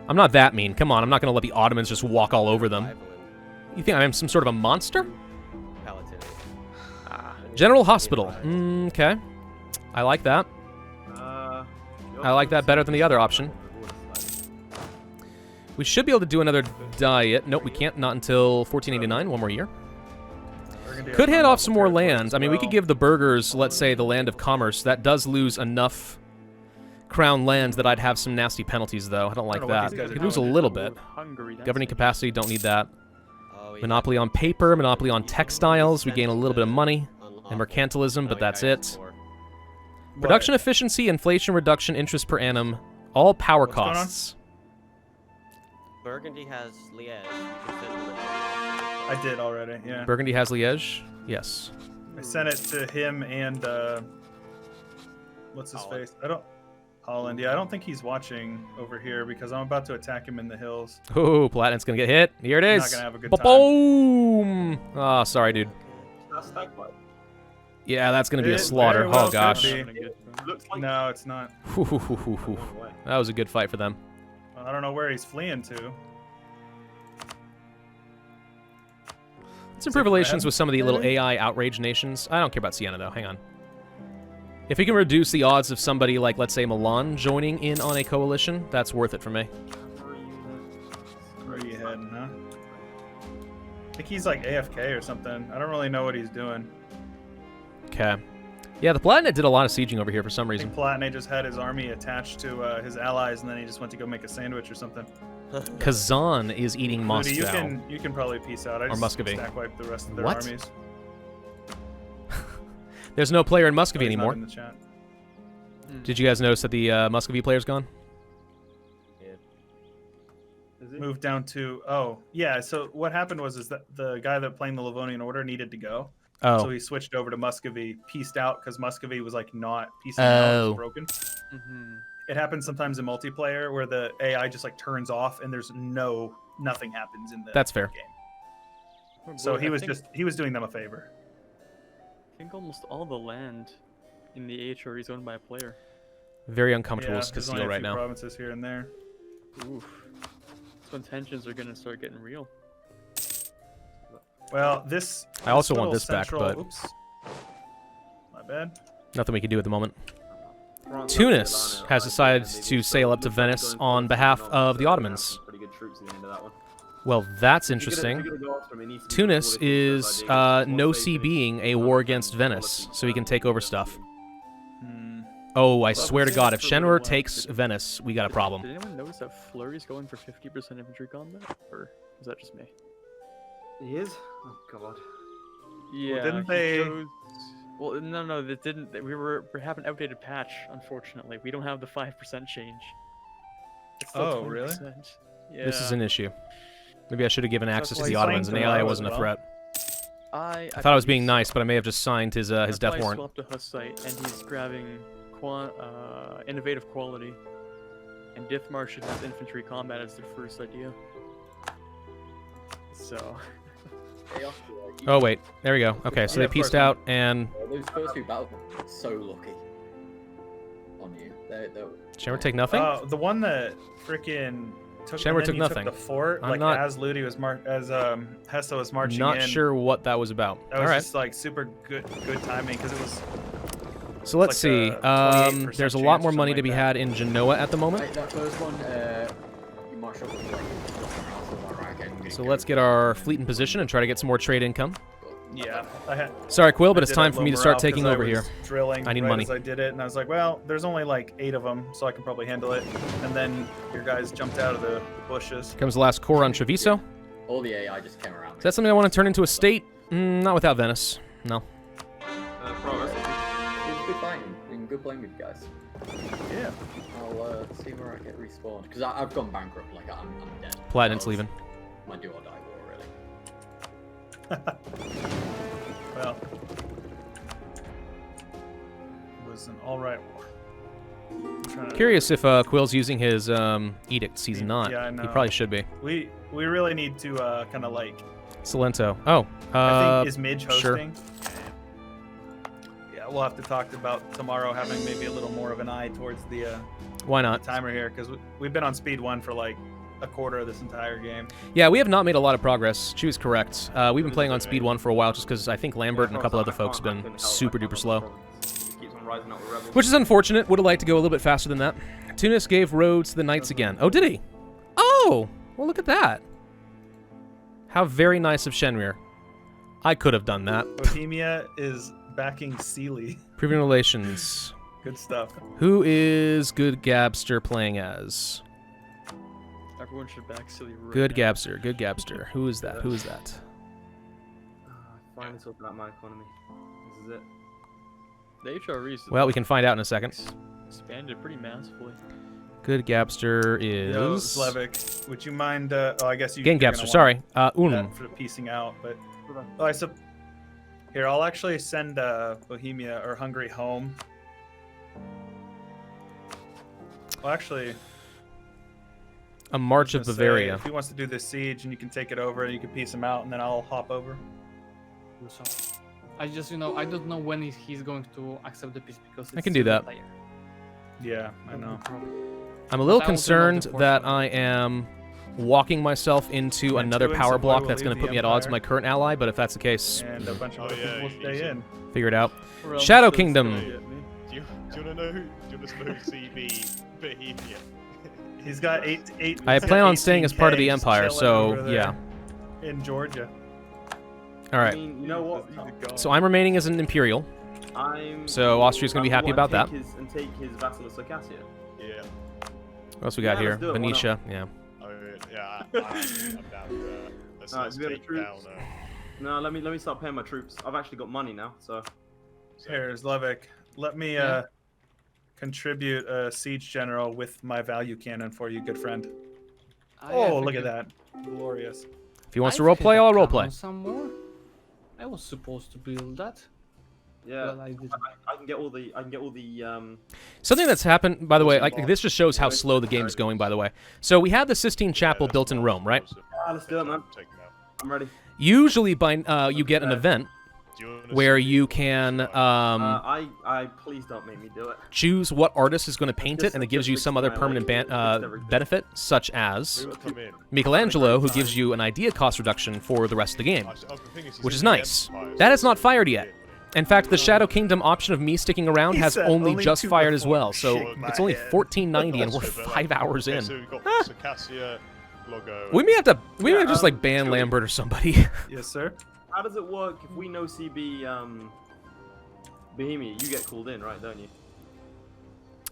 S1: I'm not that mean. Come on, I'm not going to let the Ottomans just walk all over them. You think I'm some sort of a monster? General Hospital. Okay. I like that. I like that better than the other option. We should be able to do another diet. Nope, we can't. Not until 1489. One more year. Could hand off some more land. I mean, we could give the burghers, let's say, the land of commerce. That does lose enough crown land that I'd have some nasty penalties, though. I don't like
S2: know what
S1: that.
S2: these guys
S1: We
S2: are
S1: could lose a
S2: doing.
S1: little bit.
S4: Hungary, that's
S1: Governing
S4: a-
S1: capacity, don't need that. Monopoly on paper, monopoly on textiles. We gain a little bit of money. And mercantilism, but that's it. Production efficiency, inflation reduction, interest per annum, all power
S2: What's going on?
S1: costs.
S8: Burgundy has Liège.
S2: I did already, yeah.
S1: Burgundy has Liège? Yes.
S2: I sent it to him and what's his face? Holland. Yeah, I don't think he's watching over here because I'm about to attack him in the hills.
S1: Oh, Platinum's gonna get hit. Here it is.
S2: Not gonna have a good
S1: Boom! Oh, sorry, dude.
S7: That's that quite.
S1: Yeah, that's gonna be a
S2: It
S1: slaughter.
S2: very well
S1: Oh gosh.
S2: could be.
S7: Looks like
S2: No, it's not.
S1: That was a good fight for them.
S2: I don't know where he's fleeing to.
S1: Let's improve relations
S2: Brad?
S1: with some of the little
S2: Maybe?
S1: AI outrage nations. I don't care about Siena though. Hang on. If we can reduce the odds of somebody like, let's say, Milan joining in on a coalition, that's worth it for me.
S2: Where are you heading, huh? I think he's like AFK or something. I don't really know what he's doing.
S1: Okay. Yeah, the Palatinate did a lot of sieging over here for some
S2: I
S1: reason.
S2: think Palatinate just had his army attached to his allies, and then he just went to go make a sandwich or something.
S1: Kazan is eating Moscow.
S2: Rudy, you can probably peace out. I just
S1: Muscovy.
S2: stack wipe the rest of their
S1: What?
S2: armies.
S1: There's no player in
S2: Oh,
S1: Muscovy
S2: he's not
S1: anymore.
S2: in the chat.
S1: Did you guys notice that the Muscovy player's gone?
S2: Moved down to yeah. So what happened was that the guy that playing the Livonian Order needed to go.
S1: Oh.
S2: So he switched over to Muscovy, pieced out because Muscovy was like not piecing out, it was
S1: Oh.
S2: broken.
S4: Mhm.
S2: It happens sometimes in multiplayer where the AI just like turns off and there's nothing happens in the
S1: That's fair.
S2: game. So he was doing them a favor.
S4: I think almost all the land in the HRE is owned by a player.
S1: Very uncomfortable
S2: Yeah,
S1: with
S2: there's only
S1: Castile
S2: a
S1: right
S2: few
S1: now.
S2: provinces here and there.
S4: Oof. So tensions are gonna start getting real.
S2: Well, this.
S1: I also
S2: little
S1: want this back,
S2: central-
S1: but-
S2: Oops. My bad.
S1: Nothing we can do at the moment. Tunis has decided to sail up to Venice on behalf of the Ottomans.
S7: troops at the end of that one.
S1: Well, that's
S7: If
S1: interesting.
S7: you're gonna go after him, it needs to be
S1: Tunis
S7: before they finish
S1: is
S7: those ideas.
S1: no
S7: Once they
S1: C
S7: finish
S1: being a
S7: another
S1: war
S7: 10
S1: against Venice,
S7: quality,
S1: so he can take over
S7: yeah.
S1: stuff.
S2: Hmm.
S1: Oh, I
S4: Well,
S1: swear to
S4: we'll
S1: God,
S4: say
S1: if
S4: that for a little
S1: Shenwer
S4: while.
S1: takes Venice, we got a problem.
S4: Did anyone notice that Flurry's going for 50% infantry combat? Or is that just me?
S7: He is? Oh god.
S4: Yeah.
S2: didn't
S4: he
S2: they-
S4: chose- Well, no, that didn't. We have an outdated patch. Unfortunately, we don't have the 5% change. It's still
S2: Oh, really?
S4: 20%. Yeah.
S1: This is an issue. Maybe I should have given access to
S2: why
S1: the
S2: he's
S1: Ottomans, and
S2: playing
S1: AI
S2: tomorrow
S1: wasn't a
S2: as well.
S1: threat.
S4: I
S1: I thought I was being
S4: believe
S1: nice,
S4: so.
S1: but I may have just signed his death
S4: That's why I
S1: warrant.
S4: swapped to Hussite, and he's grabbing innovative quality. And Dithmar should have infantry combat as their first idea. So.
S1: Oh wait, there we go. Okay, so
S2: Yeah,
S1: they
S2: of course,
S1: pieced out, and
S11: Those first two battles were so lucky on you. They're
S1: Shenwer take nothing.
S2: The one that freaking took.
S1: Shenwer
S2: and then
S1: took
S2: you
S1: nothing.
S2: Took the fort,
S1: I'm
S2: like
S1: not-
S2: as Ludi was Hessa was marching
S1: Not
S2: in.
S1: sure what that was about.
S2: That
S1: All
S2: was
S1: right.
S2: just like super good timing because it was.
S1: So let's
S2: like
S1: see.
S2: a 28%
S1: There's a lot
S2: chance
S1: more
S2: or
S1: money
S2: something
S1: to be
S2: like that.
S1: had in Genoa at the moment.
S11: Like that first one, you might struggle with like
S1: So let's get our fleet in position and try to get some more trade income.
S2: Yeah.
S1: Sorry, Quill, but
S2: I
S1: it's
S2: did
S1: time
S2: have
S1: for me
S2: low
S1: to start
S2: morale
S1: taking
S2: 'cause I
S1: over here.
S2: was Drilling
S1: I need
S2: right
S1: money.
S2: as I did it, and I was like, well, there's only like 8 of them, so I can probably handle it. And then your guys jumped out of the bushes.
S1: Comes the last core on Treviso.
S11: all the AI just came around.
S1: Is that something I want to turn into a state? Not without Venice. No.
S7: Progress.
S11: It was good fighting. Good playing with you guys.
S2: Yeah.
S11: I'll see where I get respawned because I've gone bankrupt. Like I'm dead.
S1: Platinum's
S11: That was
S1: leaving.
S11: My do or die war, really.
S2: Well, it was an alright war. I'm trying to-
S1: Curious if Quill's using his edicts. He's not.
S2: Yeah, I
S1: He
S2: know.
S1: probably should be.
S2: We really need to kind of like.
S1: Salento. Oh.
S2: I think is Midge
S1: sure.
S2: hosting. Yeah, we'll have to talk about tomorrow having maybe a little more of an eye towards the
S1: Why not?
S2: timer here because we've been on speed 1 for like a quarter of this entire game.
S1: Yeah, we have not made a lot of progress. She was correct. We've been playing on speed 1 for a while just because I think Lambert and a couple other folks have been super duper slow.
S7: Keeps on rising up with rebels.
S1: Which is unfortunate. Would have liked to go a little bit faster than that. Tunis gave roads to the knights again. Oh, did he? Oh! Well, look at that. How very nice of Shenrir. I could have done that.
S2: Bohemia is backing Sealy.
S1: Proving relations.
S2: Good stuff.
S1: Who is Good Gabster playing as?
S4: Everyone should back silly. Right
S1: Good
S4: now.
S1: Gabster. Good Gabster. Who is that? Who is that?
S7: Finally sorted out my economy. This is it.
S4: The HREs
S1: Well, we can find out in a second.
S4: expanded pretty massively.
S1: Good Gabster is...
S2: Yo, Slevik, would you mind? Oh, I guess you.
S1: Game
S2: you're gonna
S1: Gabster,
S2: want
S1: sorry.
S2: that
S1: Unum.
S2: for the piecing out, but oh, here I'll actually send Bohemia or Hungary home. Well, actually,
S1: A March
S2: I
S1: of
S2: was gonna say,
S1: Bavaria.
S2: if he wants to do this siege and you can take it over and you can piece him out, and then I'll hop over.
S6: I just, I don't know when he's going to accept the peace because
S1: I can do that.
S2: Yeah, I know.
S1: I'm a little
S6: But I also
S1: concerned
S6: love the
S1: that I am walking myself into
S2: And
S1: another
S2: two
S1: power
S2: and
S1: block
S2: Savoy
S1: that's
S2: will
S1: going to
S2: leave
S1: put
S2: the
S1: me at odds with
S2: Empire.
S1: my current ally, but if that's the case,
S2: And a bunch of other
S9: yeah,
S2: people will stay
S9: easy.
S2: in.
S1: figure it out.
S4: Realms
S1: Shadow
S4: does
S1: Kingdom.
S4: stay at me.
S9: Do you want to know who CB Bohemia?
S2: He's got eight.
S1: I
S2: he's got
S1: plan on staying as part of the
S2: 18K
S1: Empire,
S2: chilling
S1: so
S2: over there
S1: yeah.
S2: In Georgia.
S1: All
S7: I
S1: right.
S7: mean, you know what?
S1: So I'm remaining as an Imperial. So Austria's going to be happy about that.
S7: And take his vassal of Circassia.
S9: Yeah.
S1: What else we got
S7: Yeah,
S1: here?
S7: let's do it, why not?
S1: Venetia, yeah.
S9: Oh, yeah, I'm down with that. Let's
S7: Alright, we have
S9: take
S7: troops.
S9: down.
S7: No, let me start paying my troops. I've actually got money now, so.
S2: Here, Zlevik, let me contribute a siege general with my value cannon for you, good friend. Oh, look at that. Glorious.
S1: If he wants to roleplay, I'll roleplay.
S6: Some more. I was supposed to build that.
S7: Yeah,
S6: But I didn't.
S7: I can get all the.
S1: Something that's happened, by the way, like this just shows how slow the game is going, by the way. So we have the Sistine Chapel built in Rome, right?
S7: Let's do it, man. I'm ready.
S1: Usually, you get an event where you can
S7: I please don't make me do it.
S1: choose what artist is going to paint it, and it gives you some other permanent benefit, such as Michelangelo, who gives you an idea cost reduction for the rest of the game, which is nice. That is not fired yet. In fact, the Shadow Kingdom option of me sticking around has only just fired as well, so it's only 1490 and we're 5 hours in.
S9: So we've got Circassia, logo.
S1: We may have to. We may just like ban Lambert or somebody.
S2: Yes, sir.
S7: How does it work if we know CB Bohemia? You get called in, right? Don't you?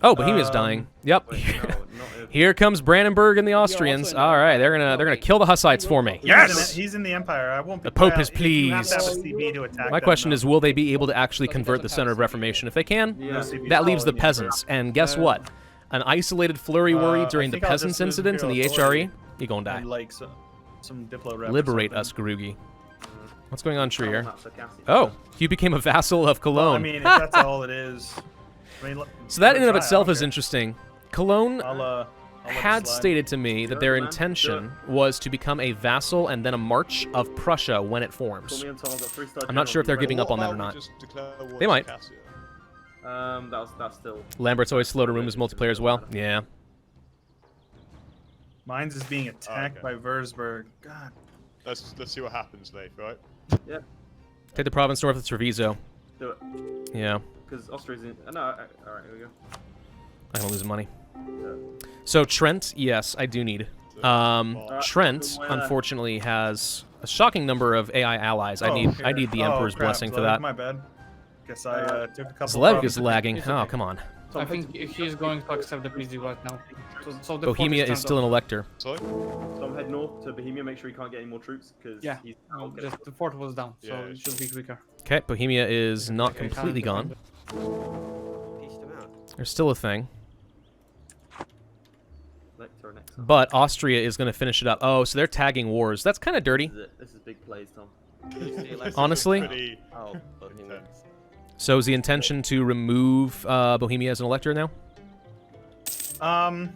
S1: Oh, Bohemia's dying. Yep.
S7: Wait, no, not if...
S1: Here comes Brandenburg and the Austrians. All right, they're gonna kill the Hussites for me.
S2: Yes. He's in the Empire. I won't be.
S1: The Pope is
S2: You have
S1: pleased.
S2: to have a CB to attack
S1: My
S2: them,
S1: question
S2: though.
S1: is, will they be able to actually convert the center of Reformation? If they can,
S7: Yeah.
S1: that leaves the peasants. And guess what? An isolated flurry-worry during
S2: I
S1: the
S2: think I'll just
S1: peasants
S2: lose
S1: incident in the
S2: Imperial
S1: HRE,
S2: authority
S1: you're gonna die.
S2: And, like some diplo rep or
S1: Liberate
S2: something.
S1: us, Groogy. What's going on, Trier?
S7: That's sarcastic.
S1: Oh, you became a vassal of Cologne.
S2: Well, I mean, if that's all it is. I mean,
S1: So that in and of
S2: let's try, I
S1: itself
S2: don't
S1: is
S2: care.
S1: interesting. Cologne
S2: I'll let it
S1: had
S2: slide.
S1: stated to me that
S7: Do
S1: their
S7: it, man.
S1: intention was to become a vassal and then a march of Prussia when it
S7: Call
S1: forms.
S7: me and Tom, I've got 3-star
S1: I'm not sure if they're
S7: general.
S1: giving up on that or
S9: What
S1: not.
S9: about we just declare war
S1: They
S9: to
S1: might.
S9: Circassia?
S7: That's still.
S1: Lambert's always slow to room his multiplayer as well. Yeah.
S2: Mine's is being attacked
S9: okay.
S2: by Würzburg. God.
S9: Let's see what happens, Leif. Right?
S7: Yeah.
S1: Take the province north of Treviso.
S7: Do it.
S1: Yeah.
S7: Because Austria's in. No. All right. Here we go.
S1: I'm gonna lose money.
S7: Yeah.
S1: So Trent, yes, I do need. Trent, unfortunately, has a shocking number of AI allies. I need the Emperor's
S2: crap,
S1: blessing for
S2: Zlev,
S1: that.
S2: My bad. Guess I took a couple.
S1: Zlev
S2: of
S1: is lagging. Oh, come on.
S6: I think he's going to accept the peace deal right now. So the
S1: Bohemia
S6: fort
S1: is still an
S6: turned
S1: elector.
S9: Sorry?
S7: Tom, head north to Bohemia. Make sure he can't get any more troops because
S6: Yeah.
S7: he's.
S6: off. No, just the fort was down, so
S9: Yeah,
S6: it should be quicker.
S1: Okay, Bohemia is not
S6: Okay,
S1: completely
S6: can't
S1: gone.
S8: Pieced him out.
S1: There's still a thing.
S7: Lecter and Exile.
S1: But Austria is going to finish it up. Oh, so they're tagging wars. That's kind of dirty.
S7: This is it. This is big plays, Tom.
S8: Who's the elected?
S1: Honestly.
S9: Pretty
S8: Oh, Bohemia.
S9: intense.
S1: So is the intention to remove Bohemia as an elector now?
S2: I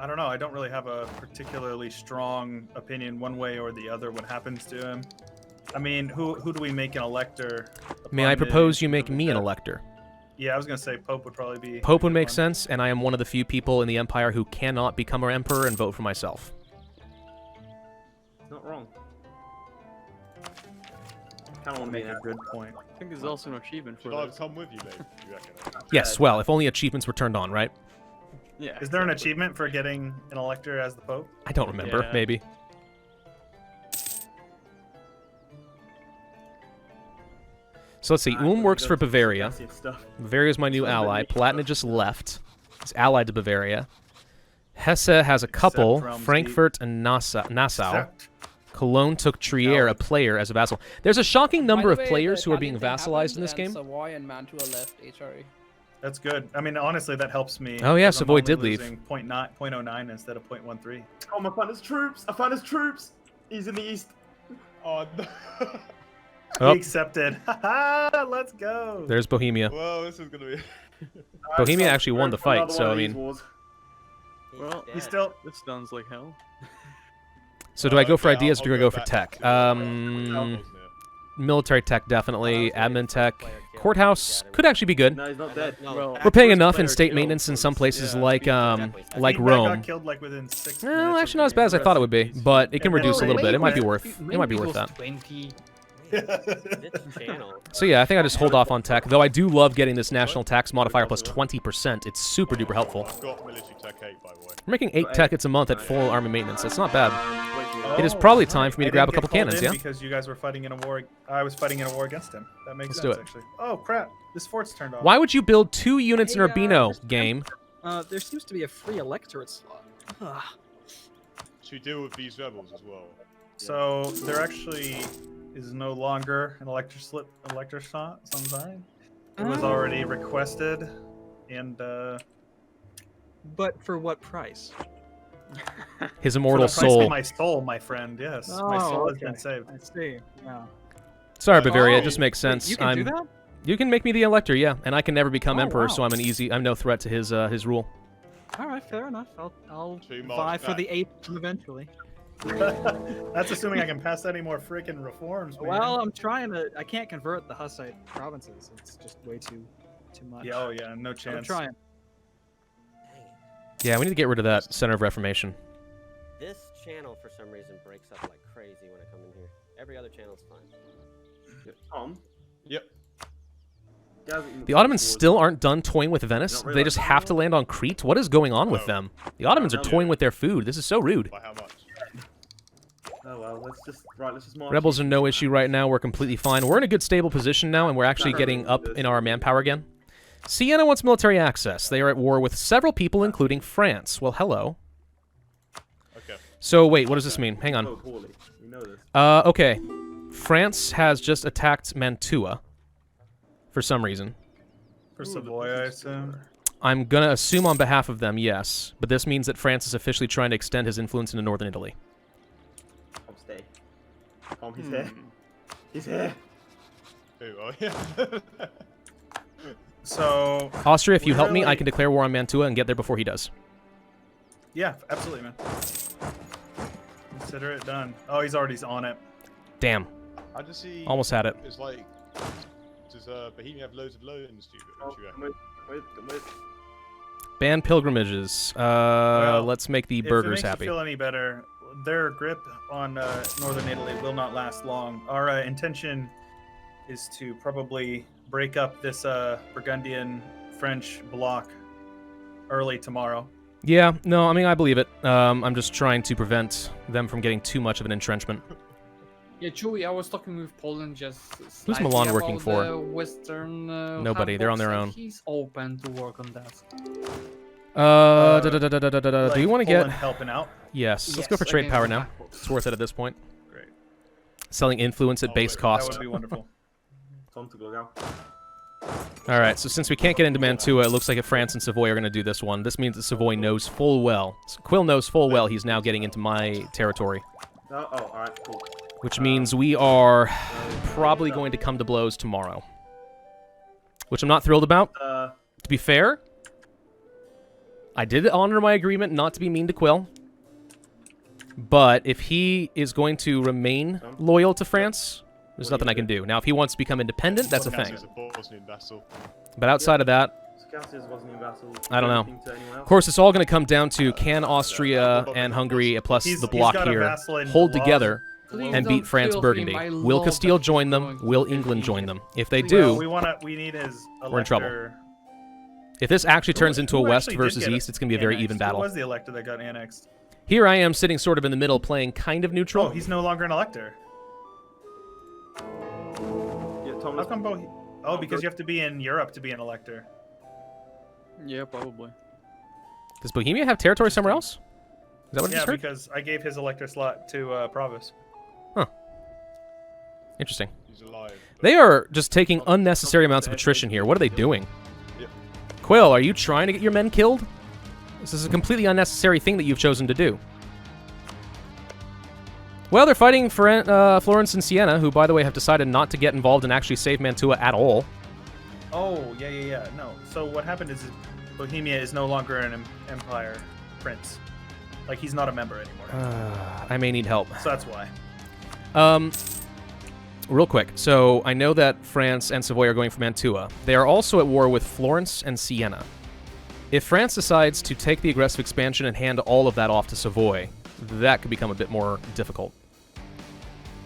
S2: don't know. I don't really have a particularly strong opinion one way or the other what happens to him. I mean, who do we make an elector?
S1: May I
S2: upon
S1: propose
S2: the-
S1: you make me an elector?
S2: Yeah, I was gonna say Pope would probably be.
S1: Pope
S2: a
S1: would
S2: good
S1: make
S2: one.
S1: sense, and I am one of the few people in the Empire who cannot become an emperor and vote for myself.
S7: It's not wrong. Kind of want to
S2: Make
S7: make
S2: a good point.
S4: I think there's also an achievement for
S9: Should I
S4: this.
S9: come with you, Leif? You reckon?
S1: Yes, well, if only achievements were turned on, right?
S4: Yeah.
S2: Is there an achievement for getting an elector as the Pope?
S1: I don't remember.
S4: Yeah.
S1: Maybe. So let's see. Works for Bavaria. Bavaria's my new ally. Palatinate just left. He's allied to Bavaria. Hesse has a couple.
S2: Except Realms
S1: Frankfurt and Nassau.
S2: Except-
S1: Cologne took Trier, a player, as a vassal. There's a shocking number
S3: By
S1: of
S3: the way,
S1: players
S3: the
S1: who are being
S3: Italian thing
S1: vassalized in this
S3: happened,
S1: game.
S3: and Savoy and Mantua left HRE.
S2: That's good. I mean, honestly, that helps me.
S1: Oh, yeah,
S2: 'cause I'm
S1: Savoy
S2: only
S1: did leave.
S2: losing 0.09 instead of 0.13.
S7: Oh, I found his troops. I found his troops. He's in the east.
S9: Oh no!
S1: Oh.
S2: He accepted. Haha, let's go.
S1: There's Bohemia.
S9: Well, this is gonna be.
S1: Bohemia actually won the fight,
S7: Another
S1: so
S7: one
S1: I
S7: of these
S1: mean...
S7: wars.
S4: Well,
S2: He's still.
S4: this sounds like hell.
S1: So do I go for
S9: Okay,
S1: ideas or do I
S9: I'll
S1: go for
S9: back
S1: tech?
S9: to-
S1: Military tech, definitely. Admin tech. Courthouse could actually be good.
S7: No, he's not dead.
S8: No,
S4: Well,
S1: We're paying
S4: first
S1: enough in
S4: player
S1: state
S4: killed,
S1: maintenance in
S4: so
S1: some
S4: it's-
S1: places
S9: yeah,
S1: like
S8: exactly.
S1: like
S2: I think that
S1: Rome.
S2: got killed like within 6
S1: No,
S2: minutes.
S1: actually not as bad as I thought it would be, but it can
S2: Yeah,
S1: reduce a
S2: well,
S1: little bit. It might be
S6: Maybe
S1: worth. It might be worth that.
S6: 20.
S8: This channel.
S1: So yeah, I think I just hold off on tech. Though I do love getting this national tax modifier plus 20%. It's super duper helpful.
S9: I've got military tech 8, by the way.
S1: We're making 8 tech. It's a month at full army maintenance. It's not bad.
S2: Oh,
S1: It is probably time for me to
S2: I
S1: grab a
S2: didn't
S1: couple
S2: get called
S1: cannons.
S2: in
S1: Yeah.
S2: Because you guys were fighting in a war. I was fighting in a war against him. That makes
S1: Let's
S2: sense,
S1: do it.
S2: actually. Oh crap! This fort's turned off.
S1: Why would you build 2 units in Urbino game?
S5: There seems to be a free electorate slot. Ugh.
S9: Should we deal with these rebels as well?
S2: So there actually is no longer an elector slot. So I'm sorry. It was already requested, and
S5: But for what price?
S1: His
S2: for
S1: immortal
S2: the price of
S1: soul.
S2: my soul, my friend. Yes, my soul has been saved.
S5: I see. Yeah.
S1: Sorry, Bavaria. It
S9: Oh,
S1: just makes sense.
S5: You can do that?
S1: You can make me the elector, yeah, and I can never become
S5: Oh,
S1: emperor,
S5: wow.
S1: so I'm no threat to his rule.
S5: All right, fair enough. I'll
S9: Too much
S5: vie for
S9: back.
S5: the 8 eventually.
S2: That's assuming I can pass any more freaking reforms. Man.
S5: Well, I'm trying to. I can't convert the Hussite provinces. It's just way too much.
S2: yeah, oh yeah, no
S5: I'm
S2: chance.
S5: trying.
S1: Yeah, we need to get rid of that center of reformation.
S8: This channel, for some reason, breaks up like crazy when I come in here. Every other channel's fine.
S7: Tom,
S9: Yep.
S1: The Ottomans still aren't done toying with Venice. They just have to land on Crete. What is going on with them? The Ottomans are toying with their food. This is so rude.
S9: By how much?
S7: Oh well, let's just march.
S1: Rebels are no issue right now. We're completely fine. We're in a good stable position now, and we're actually getting up in our manpower again. Siena wants military access. They are at war with several people, including France. Well, hello.
S9: Okay.
S1: So, wait, what does this mean? Hang on.
S7: You know this.
S1: Okay. France has just attacked Mantua. For some reason.
S2: For Savoy, I assume.
S1: I'm gonna assume on behalf of them, yes. But this means that France is officially trying to extend his influence into northern Italy.
S7: Tom, stay. Tom, he's here. He's here.
S9: Oh, yeah.
S2: So...
S1: Austria, if you help me, I can declare war on Mantua and get there before he does.
S2: Yeah, absolutely, man. Consider it done. Oh, he's already on it.
S1: Damn.
S9: How does he...
S1: Almost had it.
S9: It's like... Does Bohemia have loads of loans, do you
S7: Wait.
S1: Ban pilgrimages.
S2: Well,
S1: Let's make the
S2: if
S1: burghers
S2: it makes
S1: happy.
S2: You feel any better, their grip on northern Italy will not last long. Our intention is to probably break up this Burgundian French bloc early tomorrow.
S1: Yeah, no, I mean, I believe it. I'm just trying to prevent them from getting too much of an entrenchment.
S6: Yeah, Chewie, I was talking with Poland just
S1: Who's Milan working
S6: about
S1: for?
S6: The Western,
S1: Nobody, they're on their
S6: handbooks,
S1: own.
S6: and he's open to work on that.
S1: Do you want to get...
S2: Poland helping out?
S1: Yes, let's go for trade power now. It's worth it at this point.
S2: Great.
S1: Selling influence at base cost.
S2: That would be wonderful.
S7: Tom to go out.
S1: Alright, so since we can't get into Mantua, it looks like if France and Savoy are going to do this one. This means that Savoy knows full well. Quill knows full well he's now getting into my territory.
S7: Oh, alright, cool.
S1: Which means we are probably going to come to blows tomorrow. Which I'm not thrilled about. To be fair, I did honor my agreement not to be mean to Quill. But if he is going to remain loyal to France, there's nothing I can do. Now, if he wants to become independent, that's a thing. But outside of that, I don't know. Of course, it's all going to come down to can Austria and Hungary, plus the bloc here, hold together and beat France Burgundy. Will Castile join them? Will England join them? If they do,
S2: we need his elector.
S1: we're in trouble. If this actually turns into a west versus east, it's going to be a very even battle.
S2: Who was the elector that got annexed?
S1: Here I am sitting sort of in the middle, playing kind of neutral.
S2: Oh, he's no longer an elector.
S7: Yeah, Tom,
S2: how come Oh, because you have to be in Europe to be an elector.
S4: Yeah, probably.
S1: Does Bohemia have territory somewhere else? Is that what I just heard?
S2: Because I gave his elector slot to Pravus.
S1: Huh. Interesting. They are just taking unnecessary amounts of attrition here. What are they doing? Quill, are you trying to get your men killed? This is a completely unnecessary thing that you've chosen to do. Well, they're fighting Florence and Siena, who, by the way, have decided not to get involved and actually save Mantua at all.
S2: Oh, yeah. No. So what happened is Bohemia is no longer an empire prince. Like, he's not a member anymore.
S1: I may need help.
S2: So that's why.
S1: Real quick. So I know that France and Savoy are going for Mantua. They are also at war with Florence and Siena. If France decides to take the aggressive expansion and hand all of that off to Savoy, that could become a bit more difficult.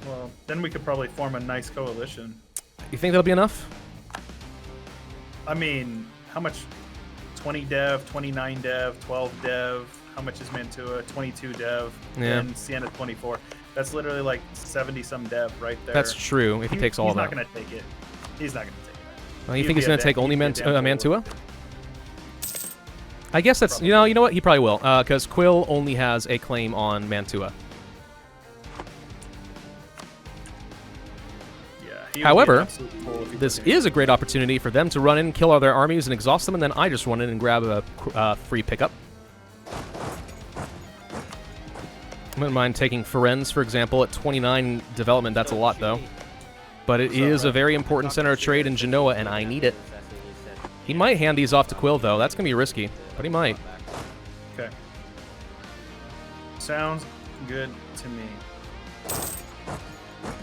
S2: Well, then we could probably form a nice coalition.
S1: You think that'll be enough?
S2: I mean, how much? 20 dev, 29 dev, 12 dev. How much is Mantua? 22 dev.
S1: Yeah.
S2: And Siena 24. That's literally like 70-some dev right there.
S1: That's true, if he takes all
S2: that.
S1: that.
S2: He's not going to take it. He's not going to take it.
S1: Well, you think he's going to take only Mantua? I guess that's... You know what? He probably will, because Quill only has a claim on Mantua. However, this is a great opportunity for them to run in, kill all their armies, and exhaust them, and then I just run in and grab a free pickup. I wouldn't mind taking Firenze, for example, at 29 development. That's a lot, though. But it is a very important center of trade in Genoa, and I need it. He might hand these off to Quill, though. That's going to be risky, but he might.
S2: Okay. Sounds good to me.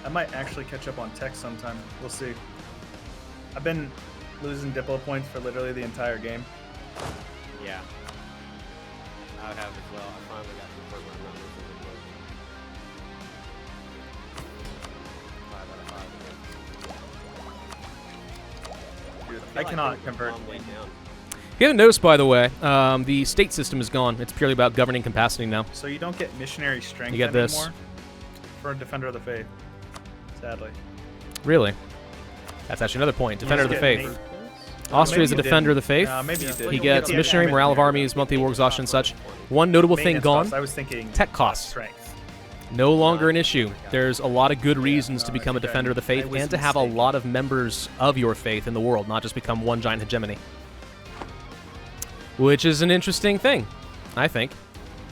S2: I might actually catch up on tech sometime. We'll see. I've been losing Diplo points for literally the entire game.
S8: Yeah. I have as well. I finally got confirmed I'm not losing Diplo. 5 out of 5 again.
S2: Beautiful. I cannot convert.
S8: Way down.
S1: If you haven't noticed, by the way, the state system is gone. It's purely about governing capacity now.
S2: So you don't get missionary strength
S1: You get this.
S2: anymore for a Defender of the Faith, sadly.
S1: Really? That's actually another point. Defender of the
S2: just
S1: Faith.
S2: get made-
S1: Austria is a
S2: maybe you
S1: defender of the
S2: didn't.
S1: faith.
S2: Maybe you did.
S1: He
S2: You
S1: gets
S2: get
S1: missionary, morale of armies, monthly war exhaustion, and such. One notable thing
S2: Maintenance
S1: gone.
S2: costs. I was thinking
S1: Tech costs.
S2: strength.
S1: No longer an issue. There's a lot of good reasons to become a defender of the faith
S2: was
S1: and to have a
S2: mistaken.
S1: lot of members of your faith in the world, not just become one giant hegemony. Which is an interesting thing, I think.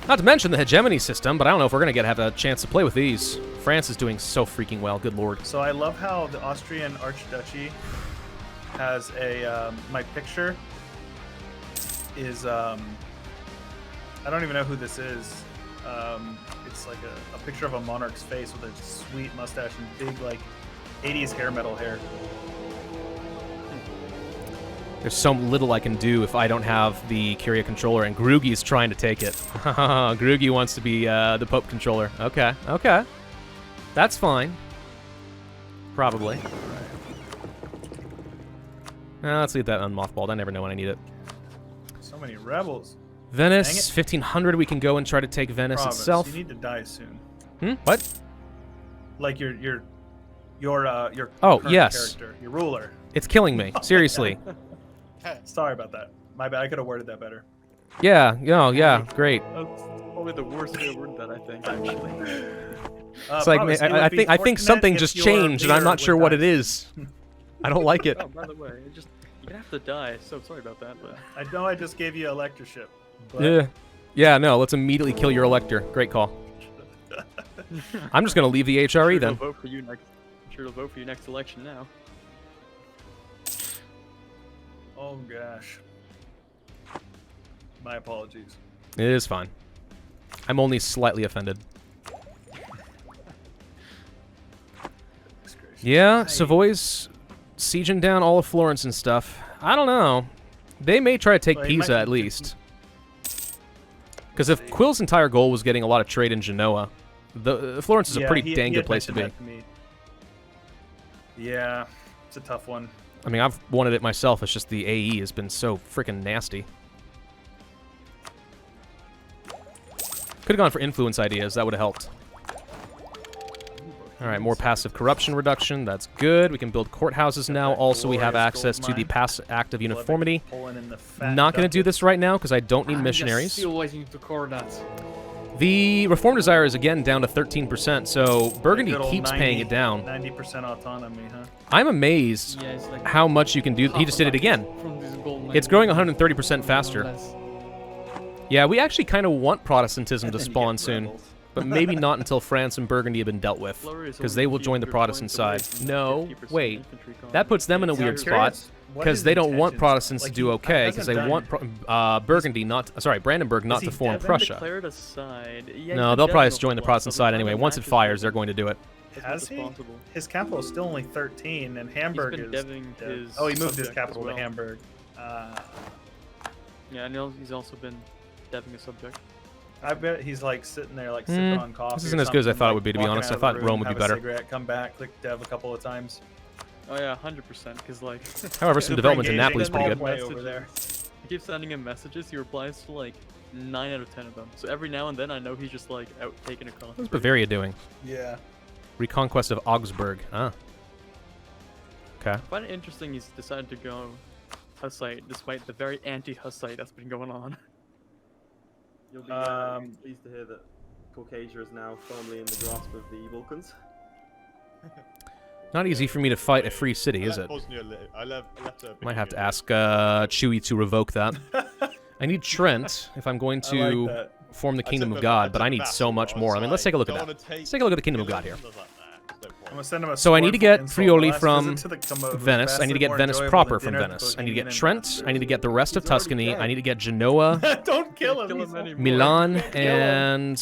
S1: Not to mention the hegemony system, but I don't know if we're going to have a chance to play with these. France is doing so freaking well, good lord.
S2: So I love how the Austrian Archduchy has a my picture is I don't even know who this is. It's like a picture of a monarch's face with a sweet mustache and big like 80s hair metal hair.
S1: There's so little I can do if I don't have the Curia controller, and Groogy's trying to take it. Groogy wants to be the Pope controller. Okay, okay. That's fine. Probably. Let's leave that unmothballed. I never know when I need it.
S2: So many rebels.
S1: Venice, 1500. We can go and try to take Venice
S2: Province,
S1: itself.
S2: you need to die soon.
S1: What?
S2: Like your
S1: Oh,
S2: current
S1: yes.
S2: character, your ruler.
S1: It's killing me. Seriously.
S2: Sorry about that. My bad. I could have worded that better.
S1: Yeah. Yeah. Great.
S4: That's probably the worst way to word that, I think, actually.
S1: It's like
S2: Province,
S1: I think something just changed, and I'm not sure what it is. I don't like it.
S4: Oh, by the way, you're gonna have to die. So sorry about that, but
S2: I know I just gave you a lectureship. But
S1: Yeah. Yeah. No. Let's immediately kill your elector. Great call. I'm just gonna leave the HRE then.
S4: I'm sure they'll vote for you next election now.
S2: Oh gosh. My apologies.
S1: It is fine. I'm only slightly offended. Yeah, Savoy's sieging down all of Florence and stuff. I don't know. They may try to take
S2: Well, he
S1: Pisa
S2: might-
S1: at least. Because if Quill's entire goal was getting a lot of trade in Genoa, Florence is a pretty dang good place to be.
S2: Yeah, it's a tough one.
S1: I mean, I've wanted it myself. It's just the AE has been so freaking nasty. Could have gone for influence ideas. That would have helped. All right, more passive corruption reduction. That's good. We can build courthouses now. Also, we have access to the Pass Act of Uniformity. Not going to do this right now because I don't need missionaries.
S6: Still waiting to core that.
S1: The Reform Desire is again down to 13%, so Burgundy keeps paying it down.
S2: 90% autonomy, huh?
S1: I'm amazed
S6: Yeah, it's like
S1: how much you can do. He just did it again.
S6: from this gold line.
S1: It's growing 130% faster.
S6: Less.
S1: Yeah, we actually kind of want Protestantism to spawn soon, but maybe not until France and Burgundy have been dealt with, because they will join the Protestant side. No, wait, that puts them in a weird spot, because they don't want Protestants to do okay, because they want Burgundy not, sorry, Brandenburg not to form Prussia.
S4: Declared a side. Yeah,
S1: No,
S4: he's
S1: they'll
S4: been
S1: probably
S4: deving
S1: just join the
S4: a lot,
S1: Protestant
S4: so
S1: side
S4: the
S1: anyway.
S4: final
S1: Once it
S4: match is
S1: fires,
S4: good.
S1: they're going to do it.
S2: Has he?
S4: Responsible.
S2: His capital is still only 13, and Hamburg
S4: been
S2: is.
S4: deving his
S2: Oh, he moved his
S4: subject
S2: capital
S4: as well.
S2: to Hamburg.
S4: Yeah, and he's also been deving a subject.
S2: I bet he's like sitting there, like sipping on coffee.
S1: This
S2: or
S1: isn't as good as I
S2: something,
S1: thought it
S2: like,
S1: would be, to be
S2: walking
S1: honest.
S2: out
S1: I
S2: of the
S1: thought
S2: room,
S1: Rome would be
S2: have
S1: better.
S2: A cigarette, come back, click dev a couple of times.
S4: Oh yeah, 100%. Because like.
S1: However, some
S2: Super
S1: development in
S2: engaging,
S1: Napoli is pretty good.
S2: halfway over there.
S4: I keep sending him messages. He replies to like 9 out of 10 of them. So every now and then, I know he's just like out taking a conference.
S1: What's Bavaria doing?
S2: Yeah.
S1: Reconquest of Augsburg. Ah. Okay.
S4: I find it interesting he's decided to go Hussite despite the very anti-Hussite that's been going on.
S7: You'll be pleased to hear that Caucasia is now firmly in the grasp of the Balkans.
S1: Not easy for me to fight a free city, is it? Might have to ask Chewie to revoke that. I need Trent if I'm going to form the Kingdom of God, but I need so much more. I mean, let's take a look at that. Let's take a look at the Kingdom of God here.
S2: I'm gonna send him a
S1: So I need to get Friuli from
S2: Venice.
S1: Venice. I need to get Venice proper from Venice. I need to get Trent. I need to get the rest of Tuscany. I need to get Genoa,
S2: Don't kill him.
S1: Milan, and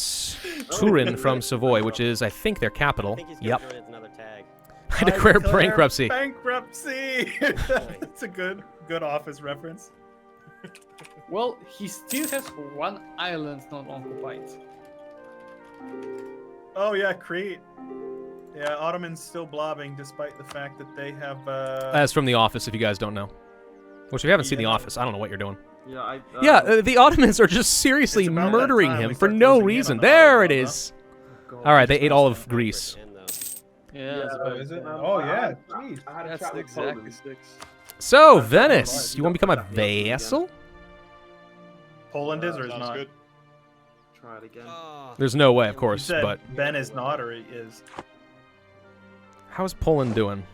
S1: Turin from Savoy, which is, I think, their capital.
S8: I think he's gonna
S1: Yep.
S8: join as another tag.
S1: I declare bankruptcy.
S2: Bankruptcy. It's a good office reference.
S6: Well, he still has one island not occupied.
S2: Oh yeah, Crete. Yeah, Ottoman's still blobbing despite the fact that they have.
S1: That's from The Office, if you guys don't know. Which, if you haven't seen The Office, I don't know what you're doing.
S7: Yeah,
S1: the Ottomans are just seriously
S2: It's about that
S1: murdering
S2: time
S1: him
S2: we
S1: for
S2: start
S1: no
S2: closing in
S1: reason.
S2: on the
S1: There it
S2: Ottomans,
S1: is.
S7: God.
S1: All right, they ate all of Greece.
S4: Yeah,
S2: is it? Oh, yeah. Jeez.
S7: I had a
S4: that's
S7: chat with
S4: exactly
S7: Poland.
S4: 6.
S1: So,
S2: That's
S1: Venice,
S2: right.
S1: you want to become a vassal?
S2: Poland is or is
S9: Sounds
S2: not?
S9: good.
S7: Try it again.
S1: There's no way, of
S2: You
S1: course,
S2: said
S1: but
S2: Ben is not or he is.
S1: how's Poland doing?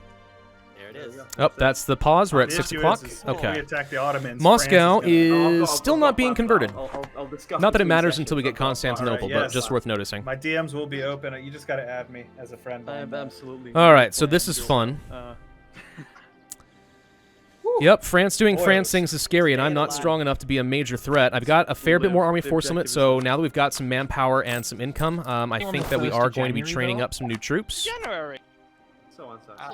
S8: There it is.
S1: Oh, that's the pause. We're at
S2: The
S1: 6
S2: issue
S1: o'clock.
S2: is we
S1: Okay.
S2: attack the Ottomans.
S1: Moscow
S2: France is gonna-
S1: is still not being converted.
S7: I'll discuss
S1: Not that it
S7: between
S1: matters
S7: sessions.
S1: until we get
S7: I've got-
S1: Constantinople,
S2: Alright,
S1: but
S2: yes.
S1: just worth noticing.
S2: My DMs will be open. You just got to add me as a friend.
S4: I have absolutely.
S1: All right, so this is fun. Yep, France doing France things is scary, and I'm not strong enough to be a major threat. I've got a fair bit more army force limit, so now that we've got some manpower and some income, I think that we are going to be training up some new troops.
S13: January.
S7: So on, so.
S1: That's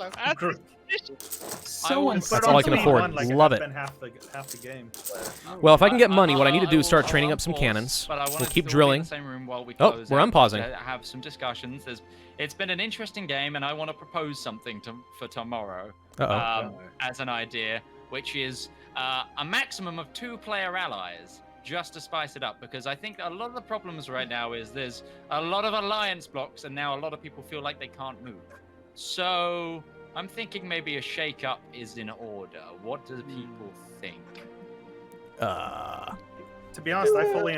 S1: all I can afford. Love it.
S2: Half the game.
S1: Well, if I can get money, what I need to do is start training up some cannons.
S14: But I wanted
S1: We'll keep
S14: to
S1: drilling.
S14: Be in the same room while we
S1: Oh,
S14: close
S1: we're
S14: out
S1: unpausing.
S14: to have some discussions. It's been an interesting game, and I want to propose something for tomorrow as an idea, which is a maximum of 2-player allies, just to spice it up. Because I think a lot of the problems right now is there's a lot of alliance blocks, and now a lot of people feel like they can't move. So I'm thinking maybe a shake-up is in order. What do people think?
S2: To be honest, I fully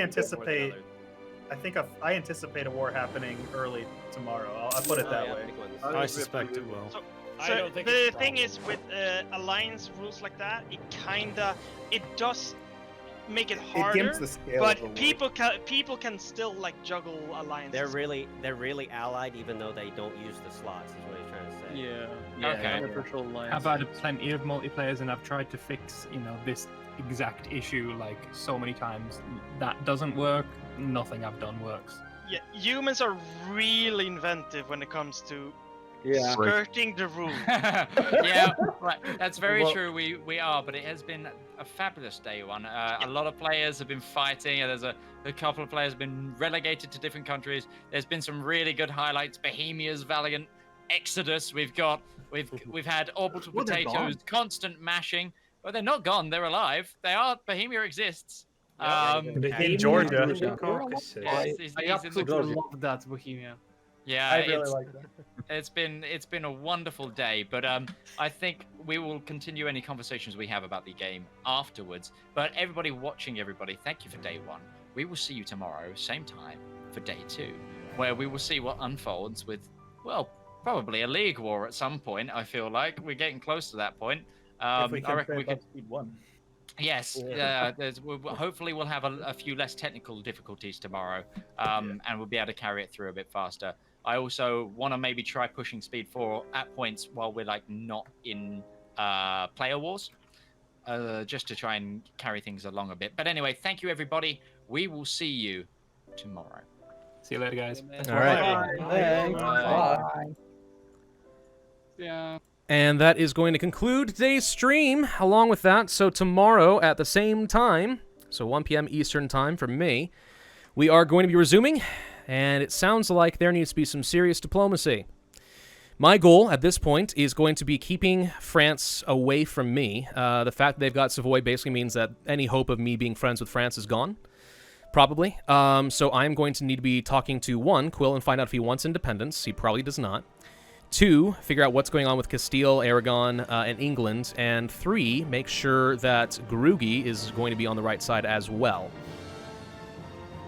S2: anticipate. I anticipate a war happening early tomorrow. I'll put it that way.
S15: I suspect it will.
S13: So the thing is, with alliance rules like that, it does make it harder.
S2: the scale
S13: but
S2: of the
S13: people can still like juggle alliances.
S8: They're really allied, even though they don't use the slots. Is what he's trying to say.
S4: Yeah.
S14: Okay.
S16: I've had plenty of multiplayers, and I've tried to fix, this exact issue like so many times. That doesn't work. Nothing I've done works.
S13: Yeah, humans are really inventive when it comes to
S10: Yeah.
S13: skirting the rule.
S14: Yeah, right. That's very true. We are, but it has been a fabulous day one. A lot of players have been fighting. There's a couple of players have been relegated to different countries. There's been some really good highlights. Bohemia's valiant exodus. We've had orbital potatoes, constant mashing. But they're not gone. They're alive. Bohemia exists.
S2: In Georgia.
S6: I absolutely love that Bohemia.
S14: Yeah,
S2: I really like that.
S14: It's been a wonderful day, but I think we will continue any conversations we have about the game afterwards. But everybody watching, thank you for day one. We will see you tomorrow, same time, for day 2, where we will see what unfolds with, well, probably a league war at some point. I feel like we're getting close to that point.
S2: If we
S14: I
S2: can
S14: reckon we could.
S2: speed 1.
S14: Yes, hopefully we'll have a few less technical difficulties tomorrow, and we'll be able to carry it through a bit faster. I also want to maybe try pushing speed 4 at points while we're like not in player wars, just to try and carry things along a bit. But anyway, thank you everybody. We will see you tomorrow.
S16: See you later, guys.
S1: All right.
S3: Bye.
S6: Yeah.
S1: And that is going to conclude today's stream. Along with that, so tomorrow at the same time, so 1 p.m. Eastern time for me, we are going to be resuming, and it sounds like there needs to be some serious diplomacy. My goal at this point is going to be keeping France away from me. The fact that they've got Savoy basically means that any hope of me being friends with France is gone. Probably. So I'm going to need to be talking to, 1, Quill, and find out if he wants independence. He probably does not. 2, figure out what's going on with Castile, Aragon, and England. And 3, make sure that Groogy is going to be on the right side as well.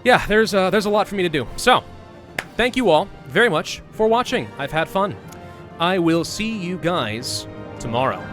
S1: Yeah, there's a lot for me to do. So, thank you all very much for watching. I've had fun. I will see you guys tomorrow.